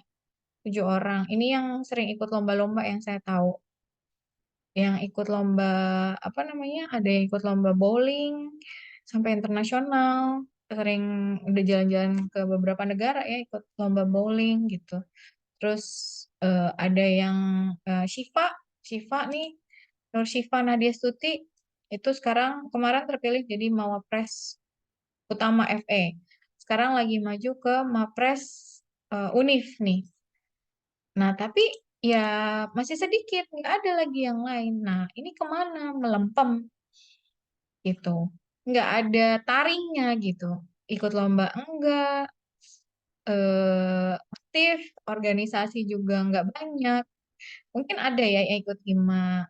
7 orang. Ini yang sering ikut lomba-lomba yang saya tahu. Yang ikut lomba, apa namanya, ada yang ikut lomba bowling sampai internasional. Sering udah jalan-jalan ke beberapa negara ya, ikut lomba bowling gitu. Terus ada yang Syifa nih, Nur Syifa Nadia Stuti, itu sekarang kemarin terpilih jadi Mawapres utama FE. Sekarang lagi maju ke Mapres Unif nih. Nah, tapi ya masih sedikit, nggak ada lagi yang lain. Nah, ini kemana? Melempem gitu. Nggak ada taringnya gitu. Ikut lomba enggak, aktif, organisasi juga nggak banyak. Mungkin ada ya yang ikut hima,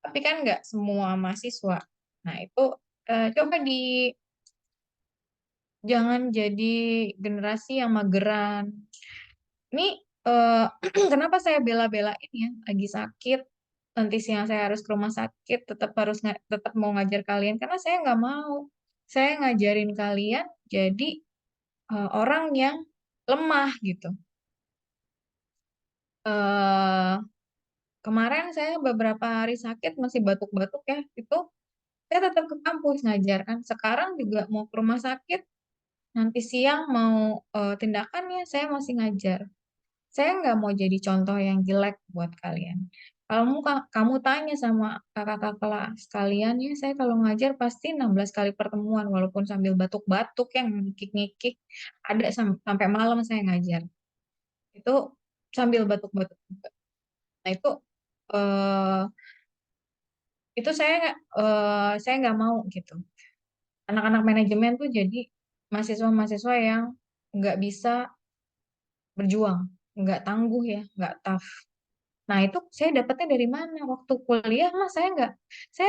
tapi kan nggak semua mahasiswa. Nah, itu coba jangan jadi generasi yang mageran. Ini kenapa saya bela-belain ya, lagi sakit, nanti siang saya harus ke rumah sakit, tetap mau ngajar kalian, karena saya nggak mau. Saya ngajarin kalian jadi orang yang lemah gitu. eh Kemarin saya beberapa hari sakit, masih batuk-batuk ya, itu saya tetap ke kampus ngajar kan. Sekarang juga mau ke rumah sakit, nanti siang mau tindakannya, saya masih ngajar. Saya nggak mau jadi contoh yang jelek buat kalian. Kamu tanya sama kakak-kakak kelas kalian ya, saya kalau ngajar pasti 16 kali pertemuan, walaupun sambil batuk-batuk yang ngikik-ngikik, ada sampai malam saya ngajar. Itu sambil batuk-batuk juga. Nah, eh, itu saya nggak mau gitu. Anak-anak manajemen tuh jadi mahasiswa-mahasiswa yang nggak bisa berjuang, nggak tangguh ya, nggak tough. Nah, itu saya dapatnya dari mana? Waktu kuliah mah saya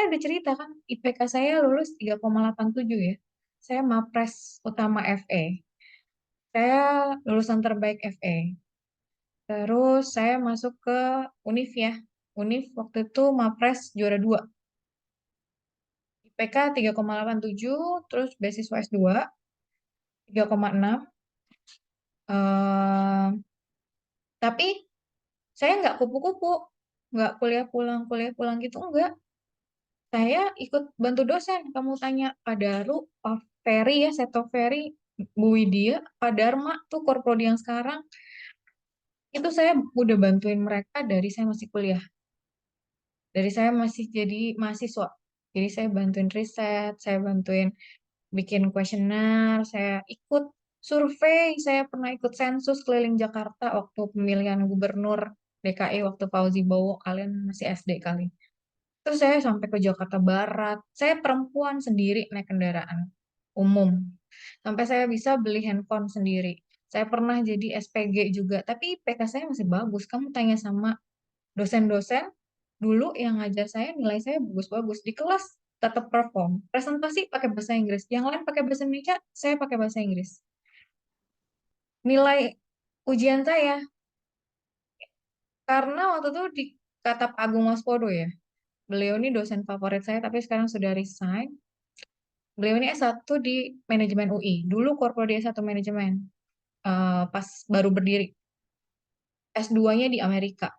udah cerita kan, IPK saya lulus 3,87 ya. Saya Mapres utama FE. Saya lulusan terbaik FE. Terus saya masuk ke Unif ya. Unif waktu itu Mapres juara 2. IPK 3,87, terus beasiswa S2 3,6. Eh, tapi saya nggak kupu-kupu, nggak kuliah pulang gitu, enggak. Saya ikut bantu dosen. Kamu tanya Pak Daru, Pak Ferry ya, Seto Ferry, Bu Widya, Pak Dharma tuh korprodi yang sekarang. Itu saya udah bantuin mereka dari saya masih kuliah. Dari saya masih jadi mahasiswa. Jadi saya bantuin riset, saya bantuin bikin kuesioner, saya ikut survei, saya pernah ikut sensus keliling Jakarta waktu pemilihan gubernur DKI waktu Fauzi Bowo, kalian masih SD kali. Terus saya sampai ke Jakarta Barat. Saya perempuan sendiri naik kendaraan umum. Sampai saya bisa beli handphone sendiri. Saya pernah jadi SPG juga, tapi IPK saya masih bagus. Kamu tanya sama dosen-dosen dulu yang ngajar saya, nilai saya bagus-bagus. Di kelas tetap perform. Presentasi pakai bahasa Inggris. Yang lain pakai bahasa Indonesia, saya pakai bahasa Inggris. Nilai ujian saya, karena waktu itu kata Pak Agung Waspodo ya, beliau ini dosen favorit saya, tapi sekarang sudah resign. Beliau ini S1 di manajemen UI. Dulu korpro dia S1 manajemen. Pas baru berdiri. S2-nya di Amerika.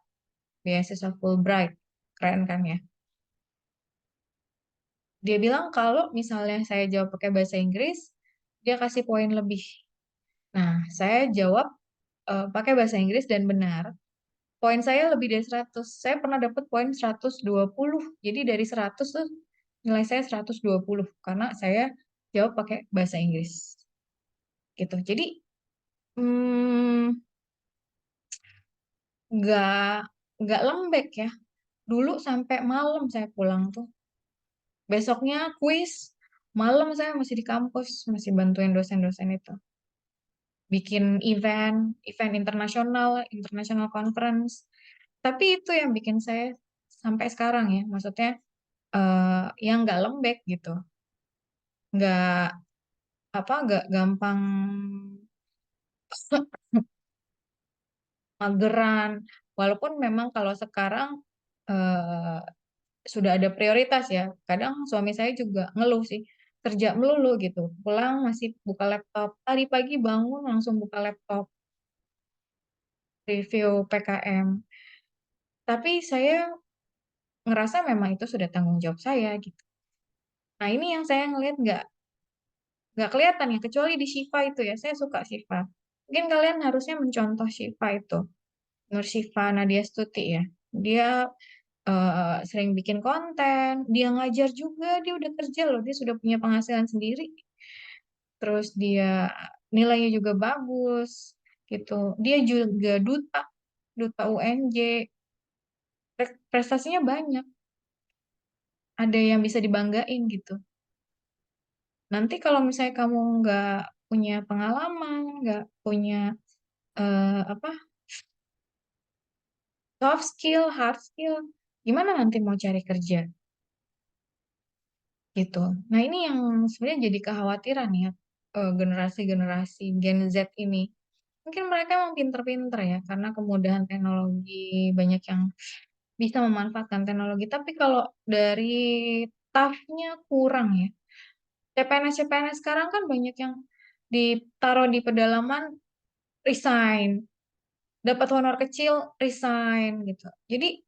Beasiswa Fulbright. Keren kan ya? Dia bilang kalau misalnya saya jawab pakai bahasa Inggris, dia kasih poin lebih. Nah, saya jawab pakai bahasa Inggris dan benar. Poin saya lebih dari 100. Saya pernah dapat poin 120. Jadi dari 100 tuh nilai saya 120 karena saya jawab pakai bahasa Inggris. Gitu. Jadi hmm, nggak nggak lembek ya. Dulu sampai malam saya pulang tuh. Besoknya kuis, malam saya masih di kampus, masih bantuin dosen-dosen itu. Bikin event internasional, international conference. Tapi itu yang bikin saya sampai sekarang ya, maksudnya yang nggak lembek gitu, nggak nggak gampang mageran. Walaupun memang kalau sekarang eh, sudah ada prioritas ya. Kadang suami saya juga ngeluh sih, kerja melulu gitu. Pulang masih buka laptop. Tadi pagi bangun langsung buka laptop, review PKM. Tapi saya ngerasa memang itu sudah tanggung jawab saya gitu. Nah ini yang saya ngelihat nggak kelihatan ya, kecuali di Shifa itu ya. Saya suka Shifa. Mungkin kalian harusnya mencontoh Shifa itu. Nur Shifa Nadia Stuti ya. Dia sering bikin konten, dia ngajar juga, dia udah kerja loh, dia sudah punya penghasilan sendiri. Terus dia nilainya juga bagus gitu. Dia juga duta UNJ, prestasinya banyak. Ada yang bisa dibanggain gitu. Nanti kalau misalnya kamu nggak punya pengalaman, nggak punya apa soft skill, hard skill, gimana nanti mau cari kerja gitu. Nah ini yang sebenarnya jadi kekhawatiran ya, generasi-generasi Gen Z ini. Mungkin mereka emang pinter-pinter ya, karena kemudahan teknologi, banyak yang bisa memanfaatkan teknologi. Tapi kalau dari staffnya kurang ya. CPNS-CPNS sekarang kan banyak yang ditaruh di pedalaman, resign. Dapat honor kecil, resign gitu. Jadi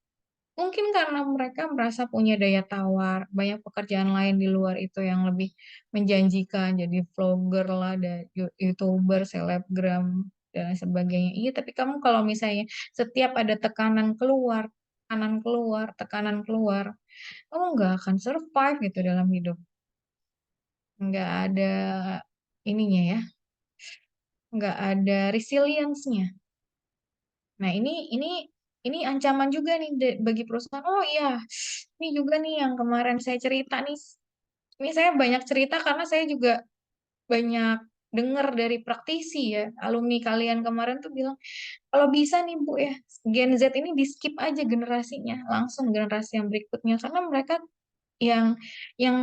mungkin karena mereka merasa punya daya tawar, banyak pekerjaan lain di luar itu yang lebih menjanjikan, jadi vlogger lah, ada YouTuber, selebgram, dan lain sebagainya. Iya, tapi kamu kalau misalnya setiap ada tekanan keluar, kamu nggak akan survive gitu dalam hidup. Nggak ada ininya ya, nggak ada resilience-nya. Nah, ini ancaman juga nih bagi perusahaan. Oh iya, ini juga nih yang kemarin saya cerita nih. Ini saya banyak cerita karena saya juga banyak dengar dari praktisi ya. Alumni kalian kemarin tuh bilang, kalau bisa nih Bu ya, Gen Z ini di skip aja generasinya, langsung generasi yang berikutnya. Karena mereka yang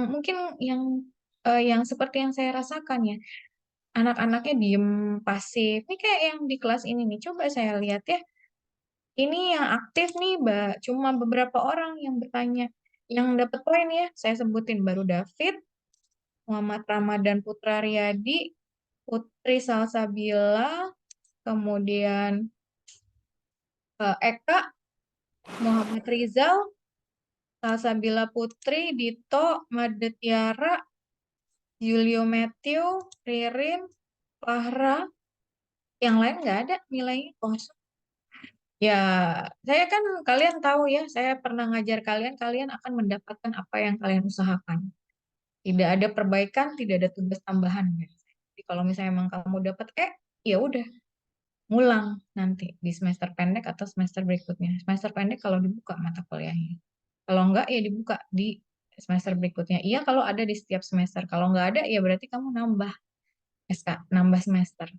mungkin yang yang seperti yang saya rasakan ya, anak-anaknya diem pasif. Ini kayak yang di kelas ini nih, coba saya lihat ya. Ini yang aktif nih, Mbak. Cuma beberapa orang yang bertanya. Yang dapat poin ya, saya sebutin baru David, Muhammad Ramadan Putra Riyadi, Putri Salsabila, kemudian Eka, Muhammad Rizal, Salsabila Putri, Dito, Madetiara, Julio Matthew, Ririn, Fahra, yang lain nggak ada nilainya kosong. Ya, saya kan kalian tahu ya, saya pernah ngajar kalian, kalian akan mendapatkan apa yang kalian usahakan. Tidak ada perbaikan, tidak ada tugas tambahan. Ya. Jadi kalau misalnya emang kamu dapat ya udah, ngulang nanti di semester pendek atau semester berikutnya. Semester pendek kalau dibuka mata kuliahnya. Kalau enggak ya dibuka di semester berikutnya. Iya kalau ada di setiap semester. Kalau enggak ada ya berarti kamu nambah SK, nambah semester.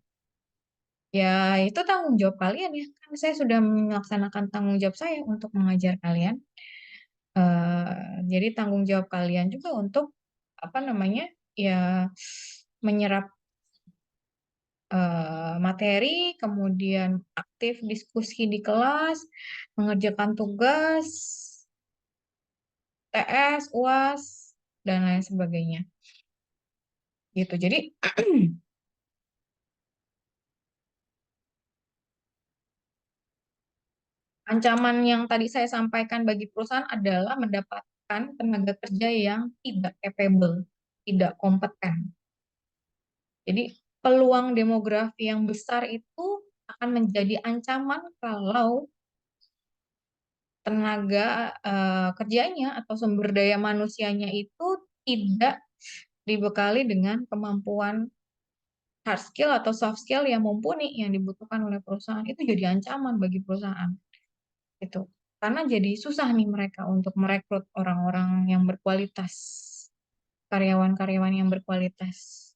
Ya, itu tanggung jawab kalian ya. Kan saya sudah melaksanakan tanggung jawab saya untuk mengajar kalian. Jadi tanggung jawab kalian juga untuk apa namanya? Ya menyerap materi, kemudian aktif diskusi di kelas, mengerjakan tugas, TS, UAS, dan lain sebagainya. Gitu. Jadi ancaman yang tadi saya sampaikan bagi perusahaan adalah mendapatkan tenaga kerja yang tidak capable, tidak kompeten. Jadi peluang demografi yang besar itu akan menjadi ancaman kalau tenaga kerjanya atau sumber daya manusianya itu tidak dibekali dengan kemampuan hard skill atau soft skill yang mumpuni yang dibutuhkan oleh perusahaan. Itu jadi ancaman bagi perusahaan. Itu karena jadi susah nih mereka untuk merekrut orang-orang yang berkualitas, karyawan-karyawan yang berkualitas.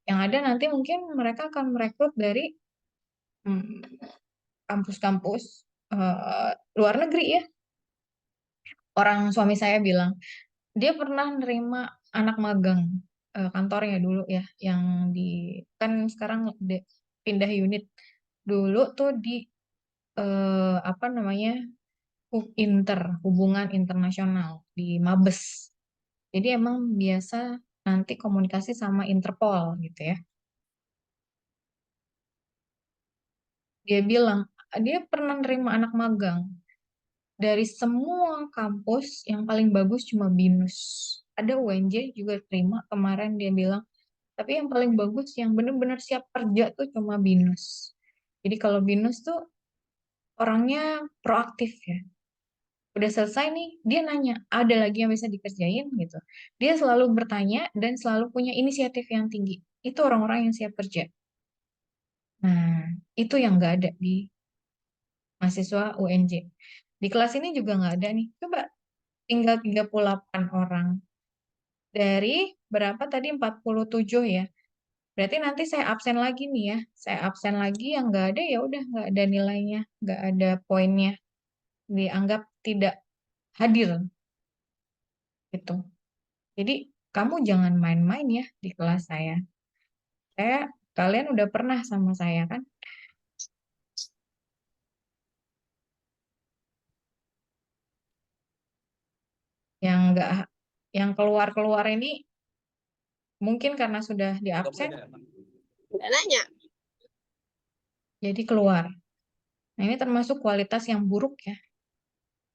Yang ada nanti mungkin mereka akan merekrut dari kampus-kampus luar negeri ya. Orang suami saya bilang dia pernah nerima anak magang kantornya dulu ya, yang di kan sekarang pindah unit. Dulu tuh di apa namanya hubungan internasional di Mabes. Jadi emang biasa nanti komunikasi sama Interpol gitu ya. Dia bilang dia pernah nerima anak magang dari semua kampus yang paling bagus cuma BINUS. Ada UNJ juga terima kemarin dia bilang, tapi yang paling bagus yang bener-bener siap kerja tuh cuma BINUS. Jadi kalau BINUS tuh orangnya proaktif ya. Udah selesai nih, dia nanya, ada lagi yang bisa dikerjain gitu. Dia selalu bertanya dan selalu punya inisiatif yang tinggi. Itu orang-orang yang siap kerja. Nah, itu yang nggak ada di mahasiswa UNJ. Di kelas ini juga nggak ada nih. Coba tinggal 38 orang. Dari berapa tadi 47 ya. Berarti nanti saya absen lagi nih ya. Saya absen lagi yang nggak ada ya udah nggak ada nilainya, nggak ada poinnya. Dianggap tidak hadir gitu. Jadi kamu jangan main-main ya di kelas saya. Kalian udah pernah sama saya kan? Yang nggak, yang keluar-keluar ini mungkin karena sudah di absen, Nggak nanya. jadi keluar. Nah ini termasuk kualitas yang buruk ya.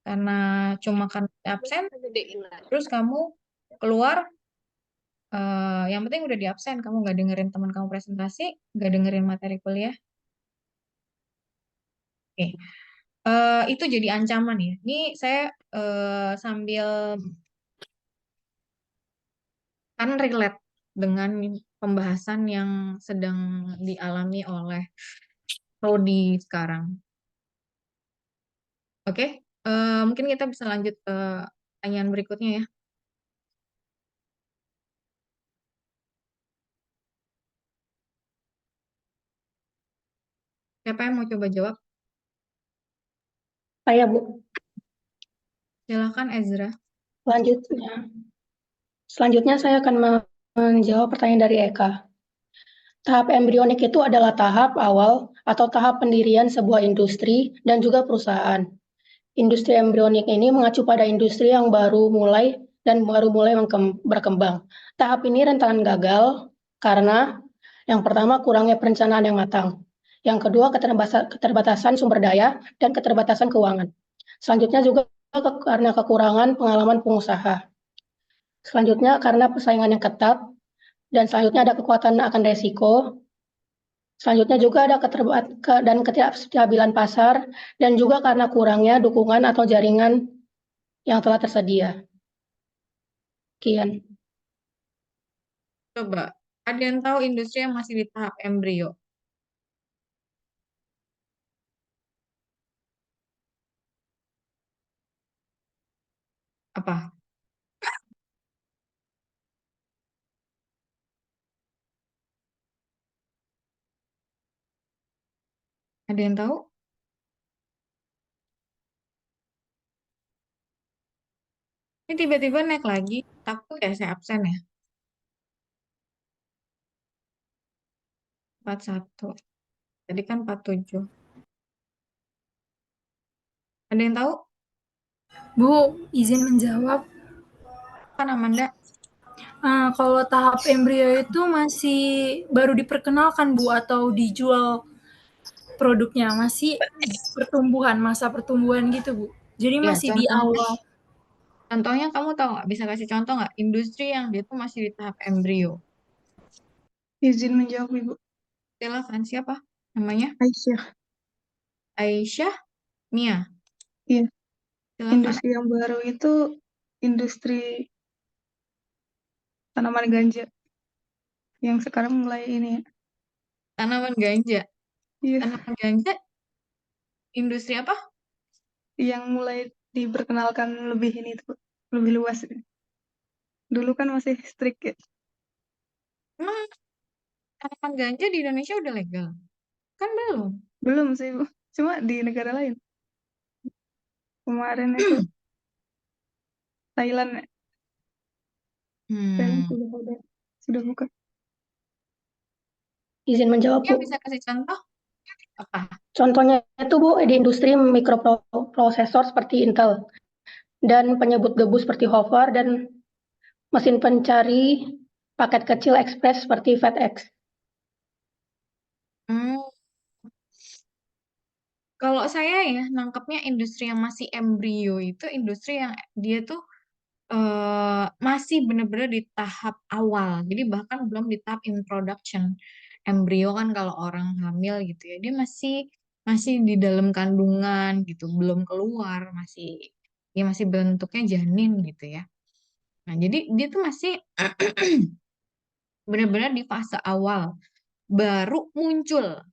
Karena cuma kan absen, Gedein lah. terus kamu keluar, yang penting udah di absen, kamu nggak dengerin teman kamu presentasi, nggak dengerin materi kuliah. Oke. Itu jadi ancaman ya. Ini saya sambil kan relate dengan pembahasan yang sedang dialami oleh Prodi sekarang. Oke, mungkin kita bisa lanjut ke pertanyaan berikutnya ya. Siapa yang mau coba jawab? Saya, Bu. Silakan Ezra. Selanjutnya saya akan menjawab pertanyaan dari Eka. Tahap embrionik itu adalah tahap awal atau tahap pendirian sebuah industri dan juga perusahaan. Industri embrionik ini mengacu pada industri yang baru mulai berkembang. Tahap ini rentan gagal karena yang pertama kurangnya perencanaan yang matang. Yang kedua keterbatasan sumber daya dan keterbatasan keuangan. Selanjutnya juga karena kekurangan pengalaman pengusaha. Selanjutnya karena persaingan yang ketat. Dan selanjutnya ada kekuatan akan resiko. Selanjutnya juga ada ketidakstabilan pasar dan juga karena kurangnya dukungan atau jaringan yang telah tersedia. Kian. Coba, ada yang tahu industri yang masih di tahap embrio? Apa? Ada yang tahu? Ini tiba-tiba naik lagi. Takut ya saya absen ya? 41. Tadi kan 47. Ada yang tahu? Bu, izin menjawab. Kan Amanda? Kalau tahap embrio itu masih baru diperkenalkan Bu atau dijual produknya, masih pertumbuhan, masa pertumbuhan gitu Bu. Jadi Ya, masih di awal. Contohnya kamu tahu nggak? Bisa kasih contoh nggak? Industri yang dia tuh masih di tahap embrio. Izin menjawab, Ibu. Silakan, siapa namanya? Aisyah. Aisyah Mia. Iya. Silakan. Industri yang baru itu industri tanaman ganja. Yang sekarang mulai ini ya. Tanaman ganja. Iya. Tanaman ganja industri apa? Yang mulai diperkenalkan lebih ini tuh, lebih luas. Dulu kan masih strict ya. Emang tanaman ganja di Indonesia udah legal? Kan belum. Belum sih, Bu. Cuma di negara lain. Kemarin itu Thailand ya. Thailand sudah buka. Izin menjawab, Ya, Bu. bisa kasih contoh? Apa? Contohnya itu Bu di industri mikroprosesor seperti Intel dan penyebut debu seperti Hover dan mesin pencari paket kecil ekspres seperti FedEx. Hmm, Kalau saya ya nangkepnya industri yang masih embrio itu industri yang dia tuh masih benar-benar di tahap awal. Jadi bahkan belum di tahap introduction. Embrio kan kalau orang hamil gitu ya, dia masih masih di dalam kandungan gitu, belum keluar, masih bentuknya janin gitu ya. Nah, jadi dia tuh masih benar-benar di fase awal, baru muncul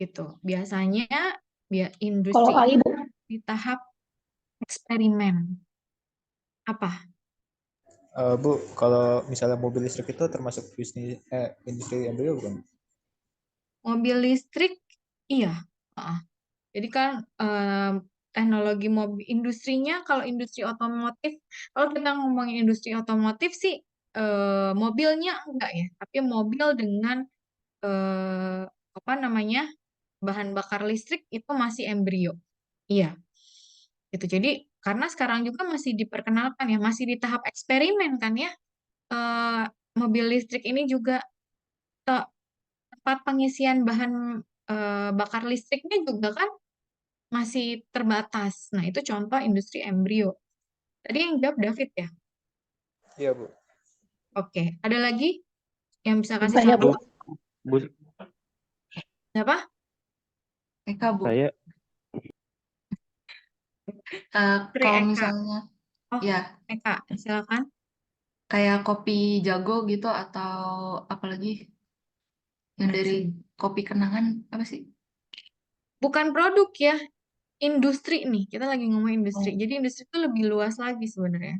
gitu. Biasanya Kalau industri ini AI Bu, di tahap eksperimen. Apa? Bu, kalau misalnya mobil listrik itu termasuk industri embrio bukan? Mobil listrik, iya. Heeh. Jadi kan teknologi mobil industrinya, kalau industri otomotif, kalau kita ngomongin industri otomotif sih mobilnya enggak ya, tapi mobil dengan eh, apa namanya bahan bakar listrik itu masih embrio. Iya, gitu. Jadi karena sekarang juga masih diperkenalkan ya, masih di tahap eksperimen kan ya. eh, Mobil listrik ini juga te- tempat pengisian bahan bakar listriknya juga kan masih terbatas. Nah, itu contoh industri embrio. Tadi yang jawab David ya? Iya, Bu. Oke. Ada lagi yang bisa kasih saya Bu. contoh? Bu, Siapa? Eka, Bu. saya Tri Kalau Eka. misalnya Oh, ya Eka, silakan. kayak kopi jago gitu atau apalagi yang dari kopi kenangan apa sih? Bukan produk ya, industri nih. Kita lagi ngomong industri. Oh, Jadi industri itu lebih luas lagi sebenarnya.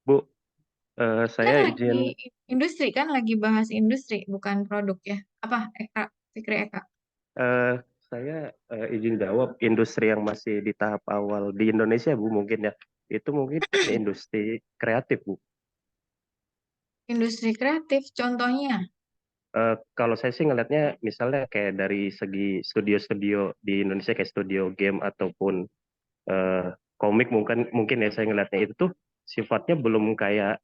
Bu, Kan saya lagi izin industri kan lagi bahas industri, bukan produk ya. Apa, Eka? Fikri Eka. eh, saya izin jawab industri yang masih di tahap awal di Indonesia, Bu, mungkin ya. Itu mungkin industri kreatif, Bu. Industri kreatif, contohnya. Kalau saya sih ngelihatnya misalnya kayak dari segi studio-studio di Indonesia kayak studio game ataupun eh, komik mungkin mungkin ya saya ngelihatnya itu tuh sifatnya belum kayak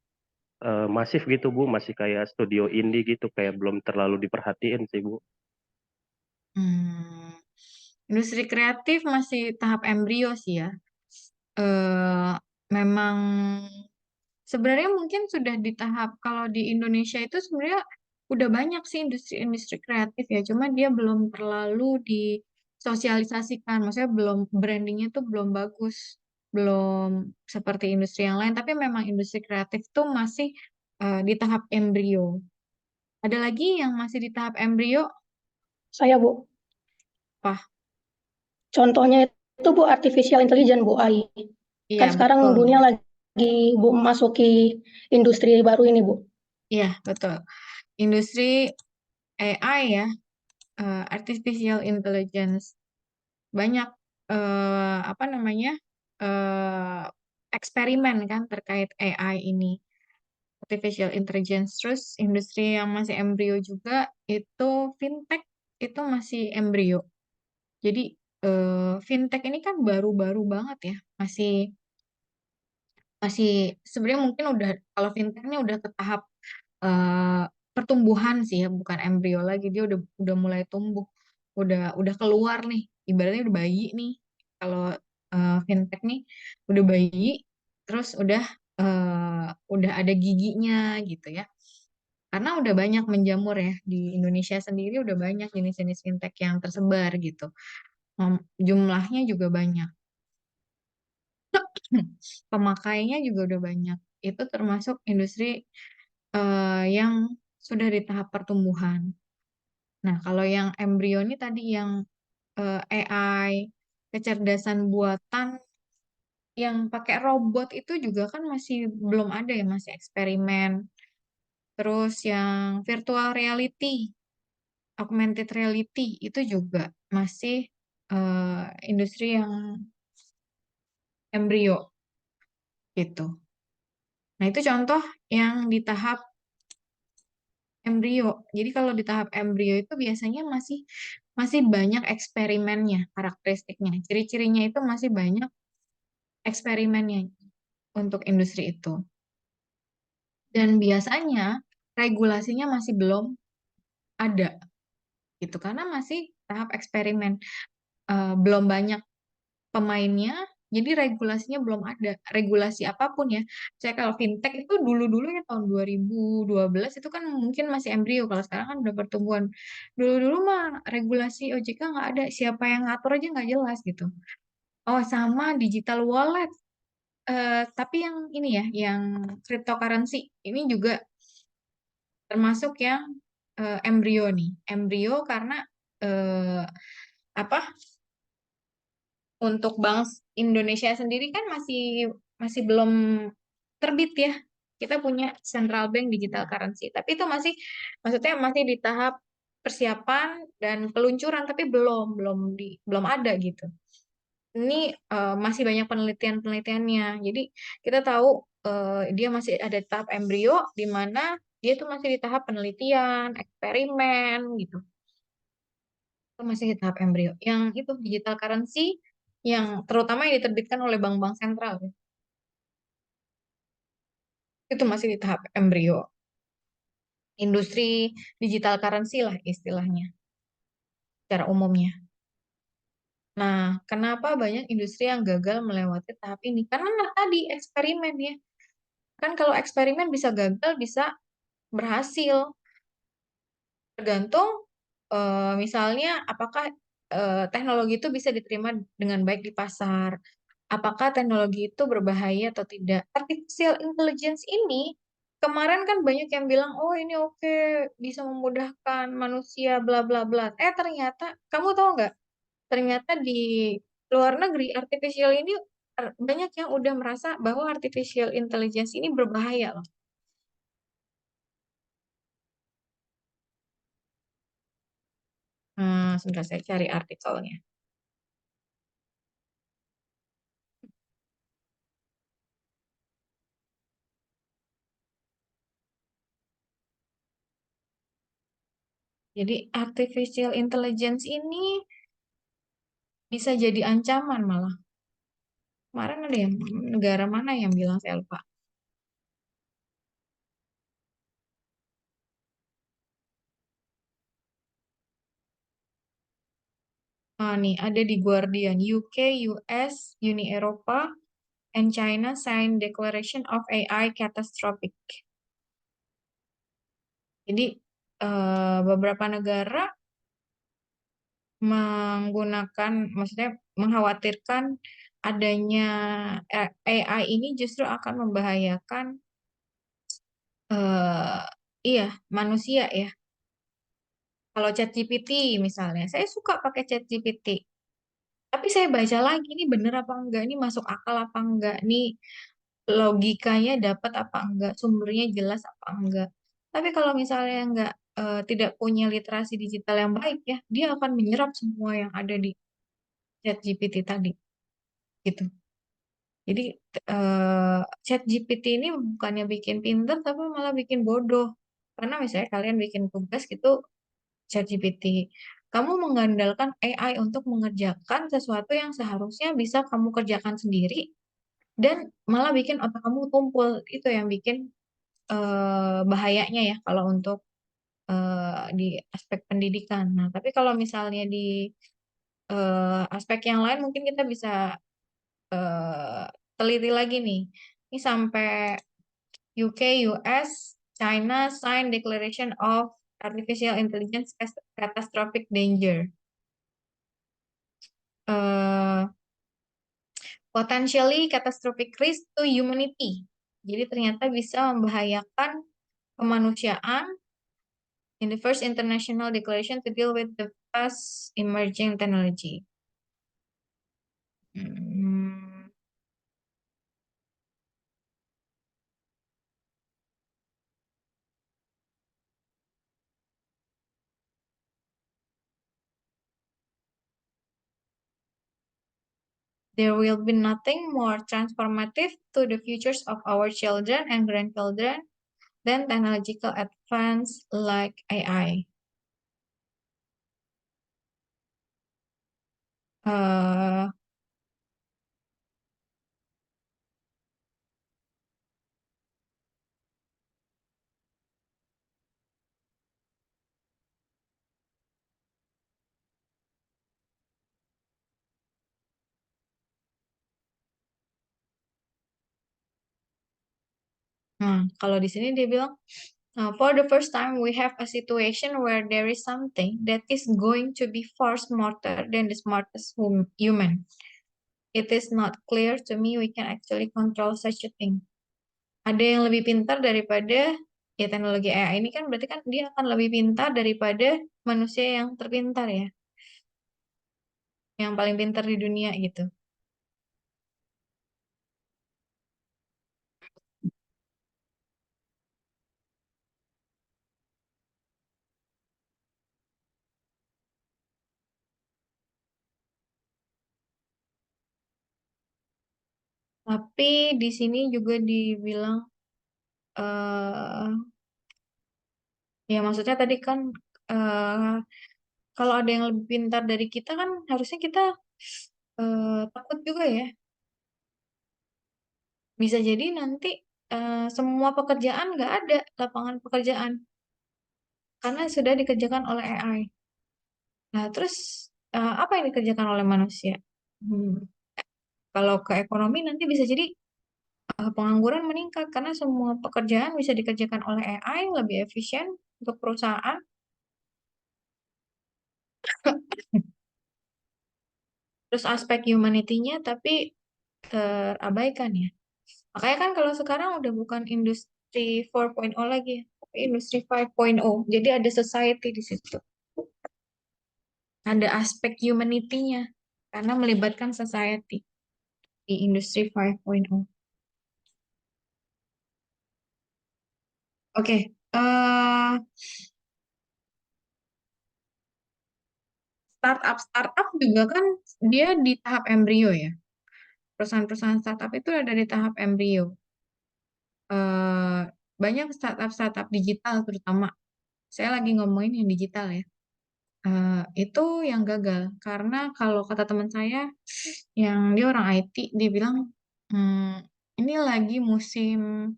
masif gitu Bu, masih kayak studio indie gitu kayak belum terlalu diperhatiin sih Bu. Hmm, Industri kreatif masih tahap embrio sih ya. eh Memang sebenarnya mungkin sudah di tahap kalau di Indonesia itu sebenarnya udah banyak sih industri-industri kreatif ya, cuma dia belum terlalu disosialisasikan, maksudnya belum brandingnya tuh belum bagus, belum seperti industri yang lain, tapi memang industri kreatif tuh masih di tahap embrio. Ada lagi yang masih di tahap embrio, Saya Bu. Wah, Contohnya itu Bu artificial intelligence Bu AI. iya Kan sekarang betul, dunia lagi Bu memasuki industri baru ini Bu. iya betul. Industri AI ya, artificial intelligence. Banyak apa namanya eh, eksperimen kan terkait AI ini, artificial intelligence. Terus industri yang masih embrio juga itu fintech, itu masih embrio. Jadi fintech ini kan baru-baru banget ya, masih masih sebenarnya mungkin udah kalau fintechnya udah ke tahap eh, pertumbuhan sih ya, bukan embrio lagi. Dia udah mulai tumbuh, udah keluar nih. Ibaratnya udah bayi nih. Kalau fintech nih udah bayi, terus udah ada giginya gitu ya. Karena udah banyak menjamur ya di Indonesia sendiri, udah banyak jenis-jenis fintech yang tersebar gitu. Jumlahnya juga banyak. Pemakainya juga udah banyak. Itu termasuk industri yang sudah di tahap pertumbuhan. Nah, kalau yang embrio ini tadi yang AI, kecerdasan buatan yang pakai robot itu juga kan masih belum ada ya, masih eksperimen. Terus yang virtual reality, augmented reality itu juga masih industri yang embrio gitu. Nah, itu contoh yang di tahap embrio. Jadi kalau di tahap embrio itu biasanya masih banyak eksperimennya, karakteristiknya. Ciri-cirinya itu masih banyak eksperimennya untuk industri itu. Dan biasanya regulasinya masih belum ada gitu karena masih tahap eksperimen. Belum banyak pemainnya, jadi regulasinya belum ada. Regulasi apapun ya. Saya kalau fintech itu dulu-dulu ya tahun 2012 itu kan mungkin masih embrio. Kalau sekarang kan udah pertumbuhan. Dulu-dulu mah regulasi OJK nggak ada. Siapa yang ngatur aja nggak jelas gitu. Oh, sama digital wallet. Tapi yang ini ya, yang cryptocurrency. Ini juga termasuk yang embrio nih. Embrio karena eh, apa? Untuk Bank Indonesia sendiri kan masih belum terbit ya. Kita punya central bank digital currency, tapi itu maksudnya masih di tahap persiapan dan peluncuran, tapi belum ada gitu. Ini masih banyak penelitiannya. Jadi kita tahu dia masih ada di tahap embrio, di mana dia tuh masih di tahap penelitian, eksperimen gitu. Itu masih di tahap embrio. Yang itu digital currency yang terutama yang diterbitkan oleh bank-bank sentral ya. Itu masih di tahap embrio. Industri digital currency lah istilahnya secara umumnya. Nah, kenapa banyak industri yang gagal melewati tahap ini? Karena tadi eksperimen ya. Kan kalau eksperimen bisa gagal, bisa berhasil. Tergantung misalnya apakah teknologi itu bisa diterima dengan baik di pasar. Apakah teknologi itu berbahaya atau tidak. Artificial intelligence ini kemarin kan banyak yang bilang, oh ini oke, bisa memudahkan manusia, bla bla bla. Ternyata, kamu tahu nggak? Ternyata di luar negeri, artificial ini banyak yang udah merasa bahwa artificial intelligence ini berbahaya loh. Sebentar saya cari artikelnya. Jadi artificial intelligence ini bisa jadi ancaman malah. Kemarin ada yang negara mana yang bilang saya lupa. Nih ada di Guardian, UK, US, Uni Eropa, and China sign Declaration of AI Catastrophic. Jadi beberapa negara maksudnya mengkhawatirkan adanya AI ini justru akan membahayakan iya manusia ya. Kalau ChatGPT misalnya, saya suka pakai ChatGPT. Tapi saya baca lagi, ini bener apa enggak, ini masuk akal apa enggak, ini logikanya dapat apa enggak, sumbernya jelas apa enggak. Tapi kalau misalnya enggak tidak punya literasi digital yang baik ya, dia akan menyerap semua yang ada di ChatGPT tadi, gitu. Jadi ChatGPT ini bukannya bikin pinter, tapi malah bikin bodoh. Karena misalnya kalian bikin tugas gitu, ChatGPT, kamu mengandalkan AI untuk mengerjakan sesuatu yang seharusnya bisa kamu kerjakan sendiri, dan malah bikin otak kamu tumpul. Itu yang bikin bahayanya ya kalau untuk di aspek pendidikan. Nah, tapi kalau misalnya di aspek yang lain mungkin kita bisa eh, teliti lagi nih. Ini sampai UK, US, China sign Declaration of Artificial Intelligence as Catastrophic Danger. Potentially catastrophic risk to humanity. Jadi ternyata bisa membahayakan kemanusiaan in the first international declaration to deal with the fast emerging technology. There will be nothing more transformative to the futures of our children and grandchildren than technological advanced like AI. Kalau di sini dia bilang, for the first time we have a situation where there is something that is going to be far smarter than the smartest human. It is not clear to me we can actually control such a thing. Ada yang lebih pintar daripada ya teknologi AI ini kan berarti kan dia akan lebih pintar daripada manusia yang terpintar ya. Yang paling pintar di dunia gitu. Tapi di sini juga dibilang ya maksudnya tadi kan kalau ada yang lebih pintar dari kita kan harusnya kita takut juga ya. Bisa jadi nanti semua pekerjaan nggak ada lapangan pekerjaan karena sudah dikerjakan oleh AI. Nah, terus apa yang dikerjakan oleh manusia? Kalau ke ekonomi nanti bisa jadi pengangguran meningkat karena semua pekerjaan bisa dikerjakan oleh AI, lebih efisien untuk perusahaan. Terus aspek humanity-nya tapi terabaikan ya. Makanya kan kalau sekarang udah bukan industri 4.0 lagi, tapi industri 5.0. Jadi ada society di situ. Ada aspek humanity-nya karena melibatkan society di industri 5.0. Oke, startup juga kan dia di tahap embrio ya. Perusahaan-perusahaan startup itu ada di tahap embrio. Banyak startup digital terutama. Saya lagi ngomongin yang digital ya. Itu yang gagal karena kalau kata teman saya yang dia orang IT, dia bilang ini lagi musim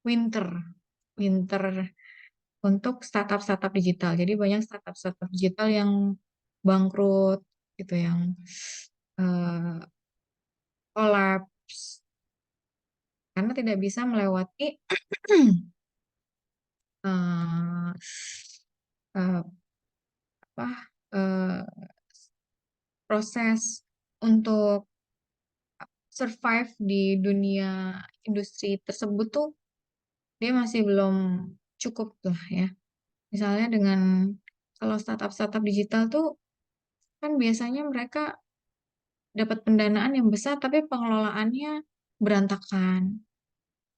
winter untuk startup digital. Jadi banyak startup digital yang bangkrut gitu, yang collapse karena tidak bisa melewati proses untuk survive di dunia industri tersebut tuh dia masih belum cukup lah ya. Misalnya dengan kalau startup digital tuh kan biasanya mereka dapat pendanaan yang besar tapi pengelolaannya berantakan.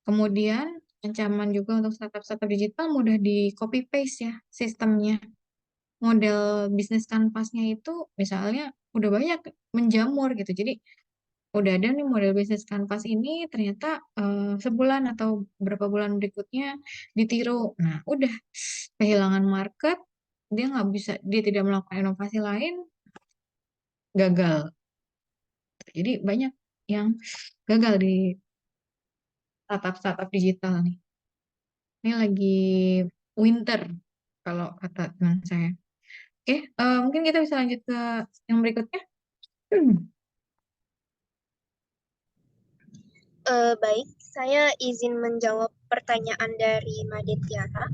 Kemudian ancaman juga untuk startup digital mudah di copy paste ya sistemnya. Model bisnis kanvasnya itu misalnya udah banyak menjamur gitu. Jadi udah ada nih model bisnis kanvas ini ternyata sebulan atau beberapa bulan berikutnya ditiru. Nah, udah kehilangan market, dia tidak melakukan inovasi lain, gagal. Jadi banyak yang gagal di startup digital nih. Ini lagi winter kalau kata teman saya. Oke, mungkin kita bisa lanjut ke yang berikutnya. Baik, saya izin menjawab pertanyaan dari Madit Tiara.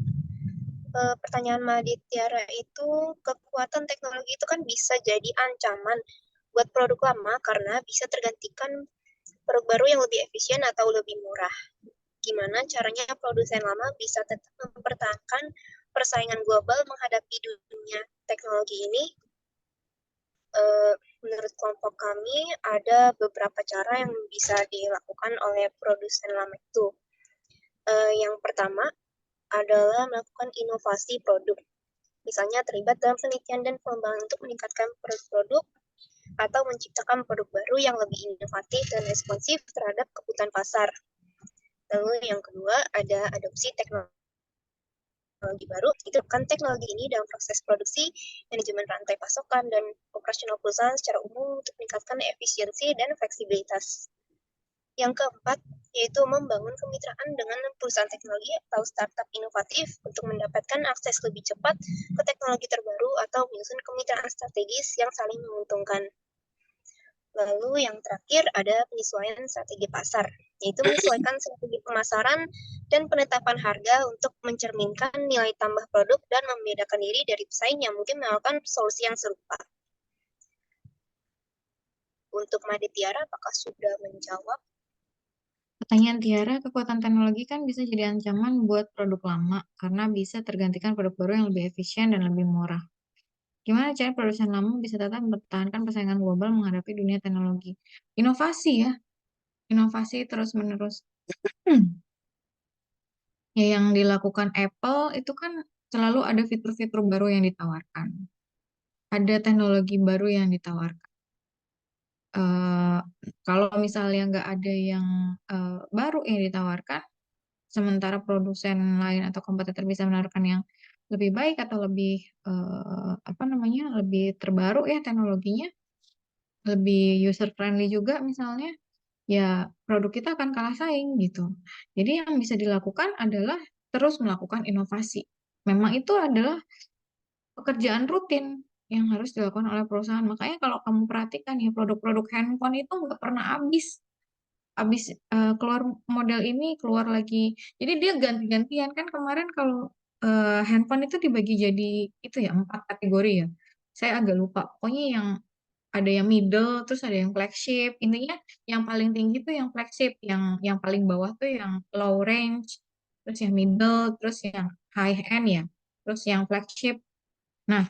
Pertanyaan Madit Tiara itu, kekuatan teknologi itu kan bisa jadi ancaman buat produk lama karena bisa tergantikan produk baru yang lebih efisien atau lebih murah. Gimana caranya produsen lama bisa tetap mempertahankan persaingan global menghadapi dunia teknologi ini? Menurut kelompok kami ada beberapa cara yang bisa dilakukan oleh produsen lama itu. Yang pertama adalah melakukan inovasi produk. Misalnya terlibat dalam penelitian dan pengembangan untuk meningkatkan produk atau menciptakan produk baru yang lebih inovatif dan responsif terhadap kebutuhan pasar. Lalu yang kedua ada adopsi teknologi teknologi baru, diterapkan teknologi ini dalam proses produksi, manajemen rantai pasokan, dan operasional perusahaan secara umum untuk meningkatkan efisiensi dan fleksibilitas. Yang keempat, yaitu membangun kemitraan dengan perusahaan teknologi atau startup inovatif untuk mendapatkan akses lebih cepat ke teknologi terbaru atau menyusun kemitraan strategis yang saling menguntungkan. Lalu yang terakhir ada penyesuaian strategi pasar, yaitu menyesuaikan strategi pemasaran dan penetapan harga untuk mencerminkan nilai tambah produk dan membedakan diri dari pesaing yang mungkin menawarkan solusi yang serupa. Untuk Made Tiara, apakah sudah menjawab? Pertanyaan Tiara, kekuatan teknologi kan bisa jadi ancaman buat produk lama karena bisa tergantikan produk baru yang lebih efisien dan lebih murah. Gimana cara produsen lama bisa tetap mempertahankan persaingan global menghadapi dunia teknologi? Inovasi ya, inovasi terus-menerus. Ya, yang dilakukan Apple itu kan selalu ada fitur-fitur baru yang ditawarkan. Ada teknologi baru yang ditawarkan. Kalau misalnya nggak ada yang baru yang ditawarkan, sementara produsen lain atau kompetitor bisa menawarkan yang lebih baik atau lebih lebih terbaru ya teknologinya, lebih user friendly juga misalnya, ya produk kita akan kalah saing gitu. Jadi yang bisa dilakukan adalah terus melakukan inovasi. Memang itu adalah pekerjaan rutin yang harus dilakukan oleh perusahaan. Makanya kalau kamu perhatikan ya produk-produk handphone itu nggak pernah habis keluar model ini keluar lagi. Jadi dia ganti-gantian kan kemarin kalau handphone itu dibagi jadi itu ya 4 kategori ya. Saya agak lupa. Pokoknya yang ada yang middle, terus ada yang flagship. Intinya yang paling tinggi tuh yang flagship, yang paling bawah tuh yang low range, terus yang middle, terus yang high end ya, terus yang flagship. Nah,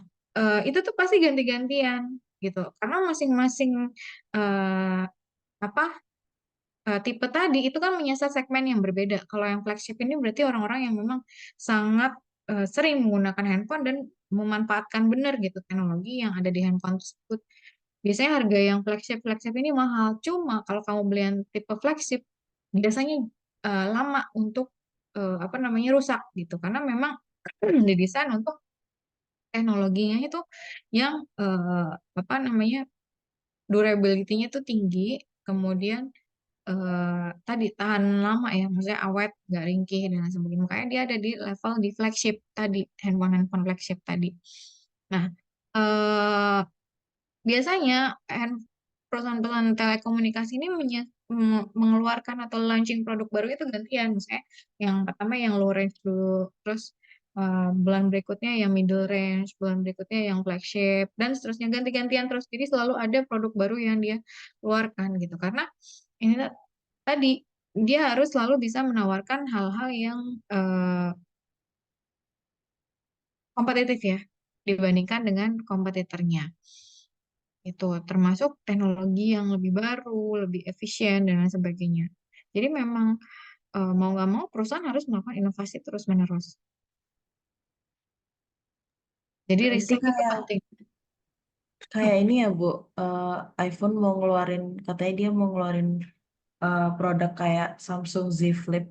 itu tuh pasti ganti-gantian gitu. Karena masing-masing eh, apa tipe tadi itu kan menyasar segmen yang berbeda. Kalau yang flagship ini berarti orang-orang yang memang sangat sering menggunakan handphone dan memanfaatkan benar gitu teknologi yang ada di handphone tersebut. Biasanya harga yang flagship ini mahal. Cuma kalau kamu beli yang tipe flagship, biasanya lama untuk rusak gitu. Karena memang didesain untuk teknologinya itu yang durability-nya itu tinggi, kemudian tadi tahan lama ya, maksudnya awet, nggak ringkih dan lain sebagainya. Makanya dia ada di level di flagship tadi, handphone flagship tadi. Nah, eh, biasanya perusahaan-perusahaan telekomunikasi ini mengeluarkan atau launching produk baru itu gantian. Misalnya yang pertama yang low range dulu, terus bulan berikutnya yang middle range, bulan berikutnya yang flagship, dan seterusnya ganti-gantian terus. Jadi selalu ada produk baru yang dia keluarkan gitu. Karena ini tadi dia harus selalu bisa menawarkan hal-hal yang kompetitif ya dibandingkan dengan kompetitornya. Itu termasuk teknologi yang lebih baru, lebih efisien dan lain sebagainya. Jadi memang mau nggak mau perusahaan harus melakukan inovasi terus-menerus. Jadi Berarti riset itu penting. kayak ini ya Bu, iPhone mau ngeluarin, katanya dia mau ngeluarin produk kayak Samsung Z Flip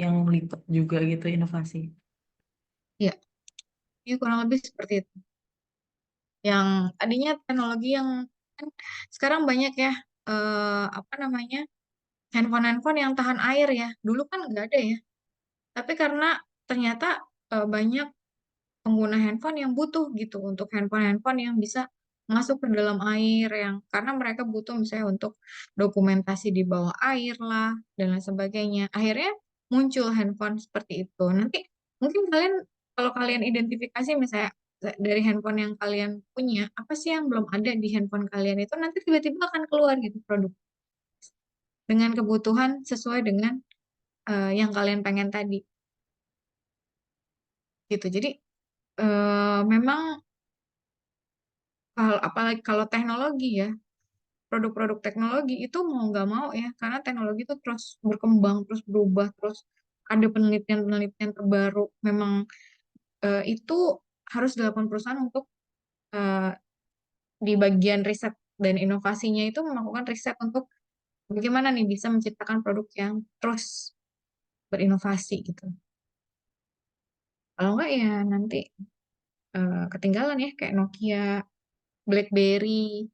yang lipat juga gitu inovasi. Ya, ini kurang lebih seperti itu. Yang tadinya teknologi yang kan sekarang banyak ya handphone-handphone yang tahan air ya. Dulu kan nggak ada ya. Tapi karena ternyata banyak pengguna handphone yang butuh gitu untuk handphone-handphone yang bisa masuk ke dalam air yang karena mereka butuh misalnya untuk dokumentasi di bawah air lah dan lain sebagainya. Akhirnya muncul handphone seperti itu. Nanti mungkin kalian kalau kalian identifikasi misalnya dari handphone yang kalian punya, apa sih yang belum ada di handphone kalian itu nanti tiba-tiba akan keluar gitu produk dengan kebutuhan sesuai dengan yang kalian pengen tadi gitu. Jadi memang apalagi kalau teknologi ya, produk-produk teknologi itu mau nggak mau ya, karena teknologi itu terus berkembang, terus berubah, terus ada penelitian-penelitian terbaru. Memang itu harus dilakukan perusahaan untuk eh, di bagian riset dan inovasinya itu melakukan riset untuk bagaimana nih bisa menciptakan produk yang terus berinovasi gitu. Kalau enggak ya nanti ketinggalan ya kayak Nokia, BlackBerry.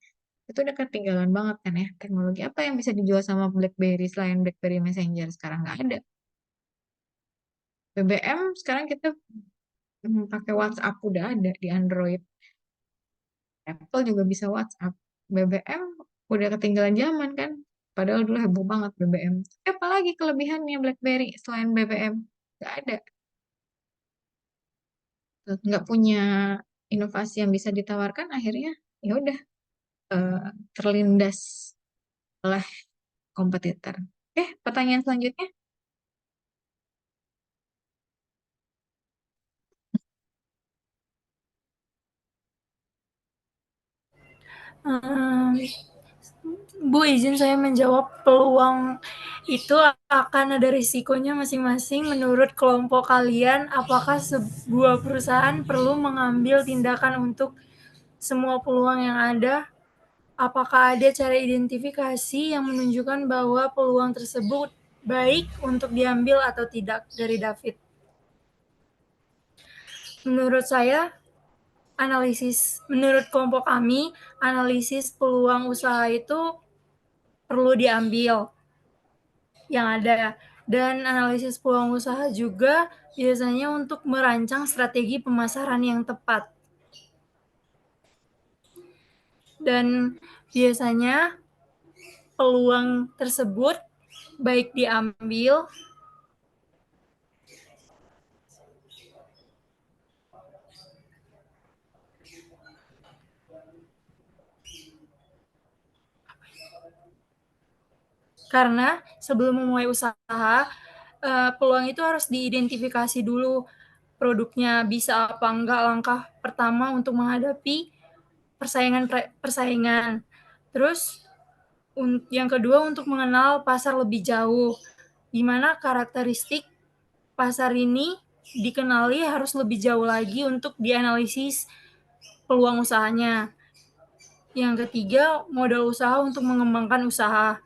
Itu udah ketinggalan banget kan ya. Teknologi apa yang bisa dijual sama BlackBerry selain BlackBerry Messenger? Sekarang nggak ada. BBM sekarang kita pakai WhatsApp udah ada di Android. Apple juga bisa WhatsApp. BBM udah ketinggalan zaman kan. Padahal dulu heboh banget BBM. Tapi apalagi kelebihannya BlackBerry selain BBM? Nggak ada. Nggak punya inovasi yang bisa ditawarkan, akhirnya ya udah eh, terlindas oleh kompetitor. Oke, pertanyaan selanjutnya. Bu, izin saya menjawab. Peluang itu akan ada risikonya masing-masing. Menurut kelompok kalian, apakah sebuah perusahaan perlu mengambil tindakan untuk semua peluang yang ada? Apakah ada cara identifikasi yang menunjukkan bahwa peluang tersebut baik untuk diambil atau tidak? Dari David. Menurut saya, menurut kelompok kami, analisis peluang usaha itu perlu diambil yang ada. Dan analisis peluang usaha juga biasanya untuk merancang strategi pemasaran yang tepat. Dan biasanya peluang tersebut baik diambil karena sebelum memulai usaha, peluang itu harus diidentifikasi dulu produknya bisa apa enggak. Langkah pertama untuk menghadapi persaingan. Terus yang kedua untuk mengenal pasar lebih jauh. Gimana karakteristik pasar ini dikenali harus lebih jauh lagi untuk dianalisis peluang usahanya. Yang ketiga, modal usaha untuk mengembangkan usaha.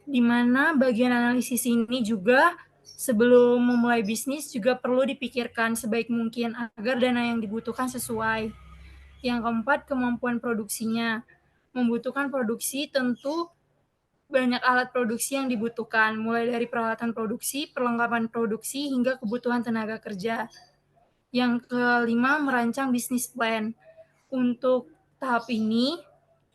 Di mana bagian analisis ini juga sebelum memulai bisnis juga perlu dipikirkan sebaik mungkin agar dana yang dibutuhkan sesuai. Yang keempat, kemampuan produksinya. Membutuhkan produksi tentu banyak alat produksi yang dibutuhkan, mulai dari peralatan produksi, perlengkapan produksi, hingga kebutuhan tenaga kerja. Yang kelima, merancang bisnis plan. Untuk tahap ini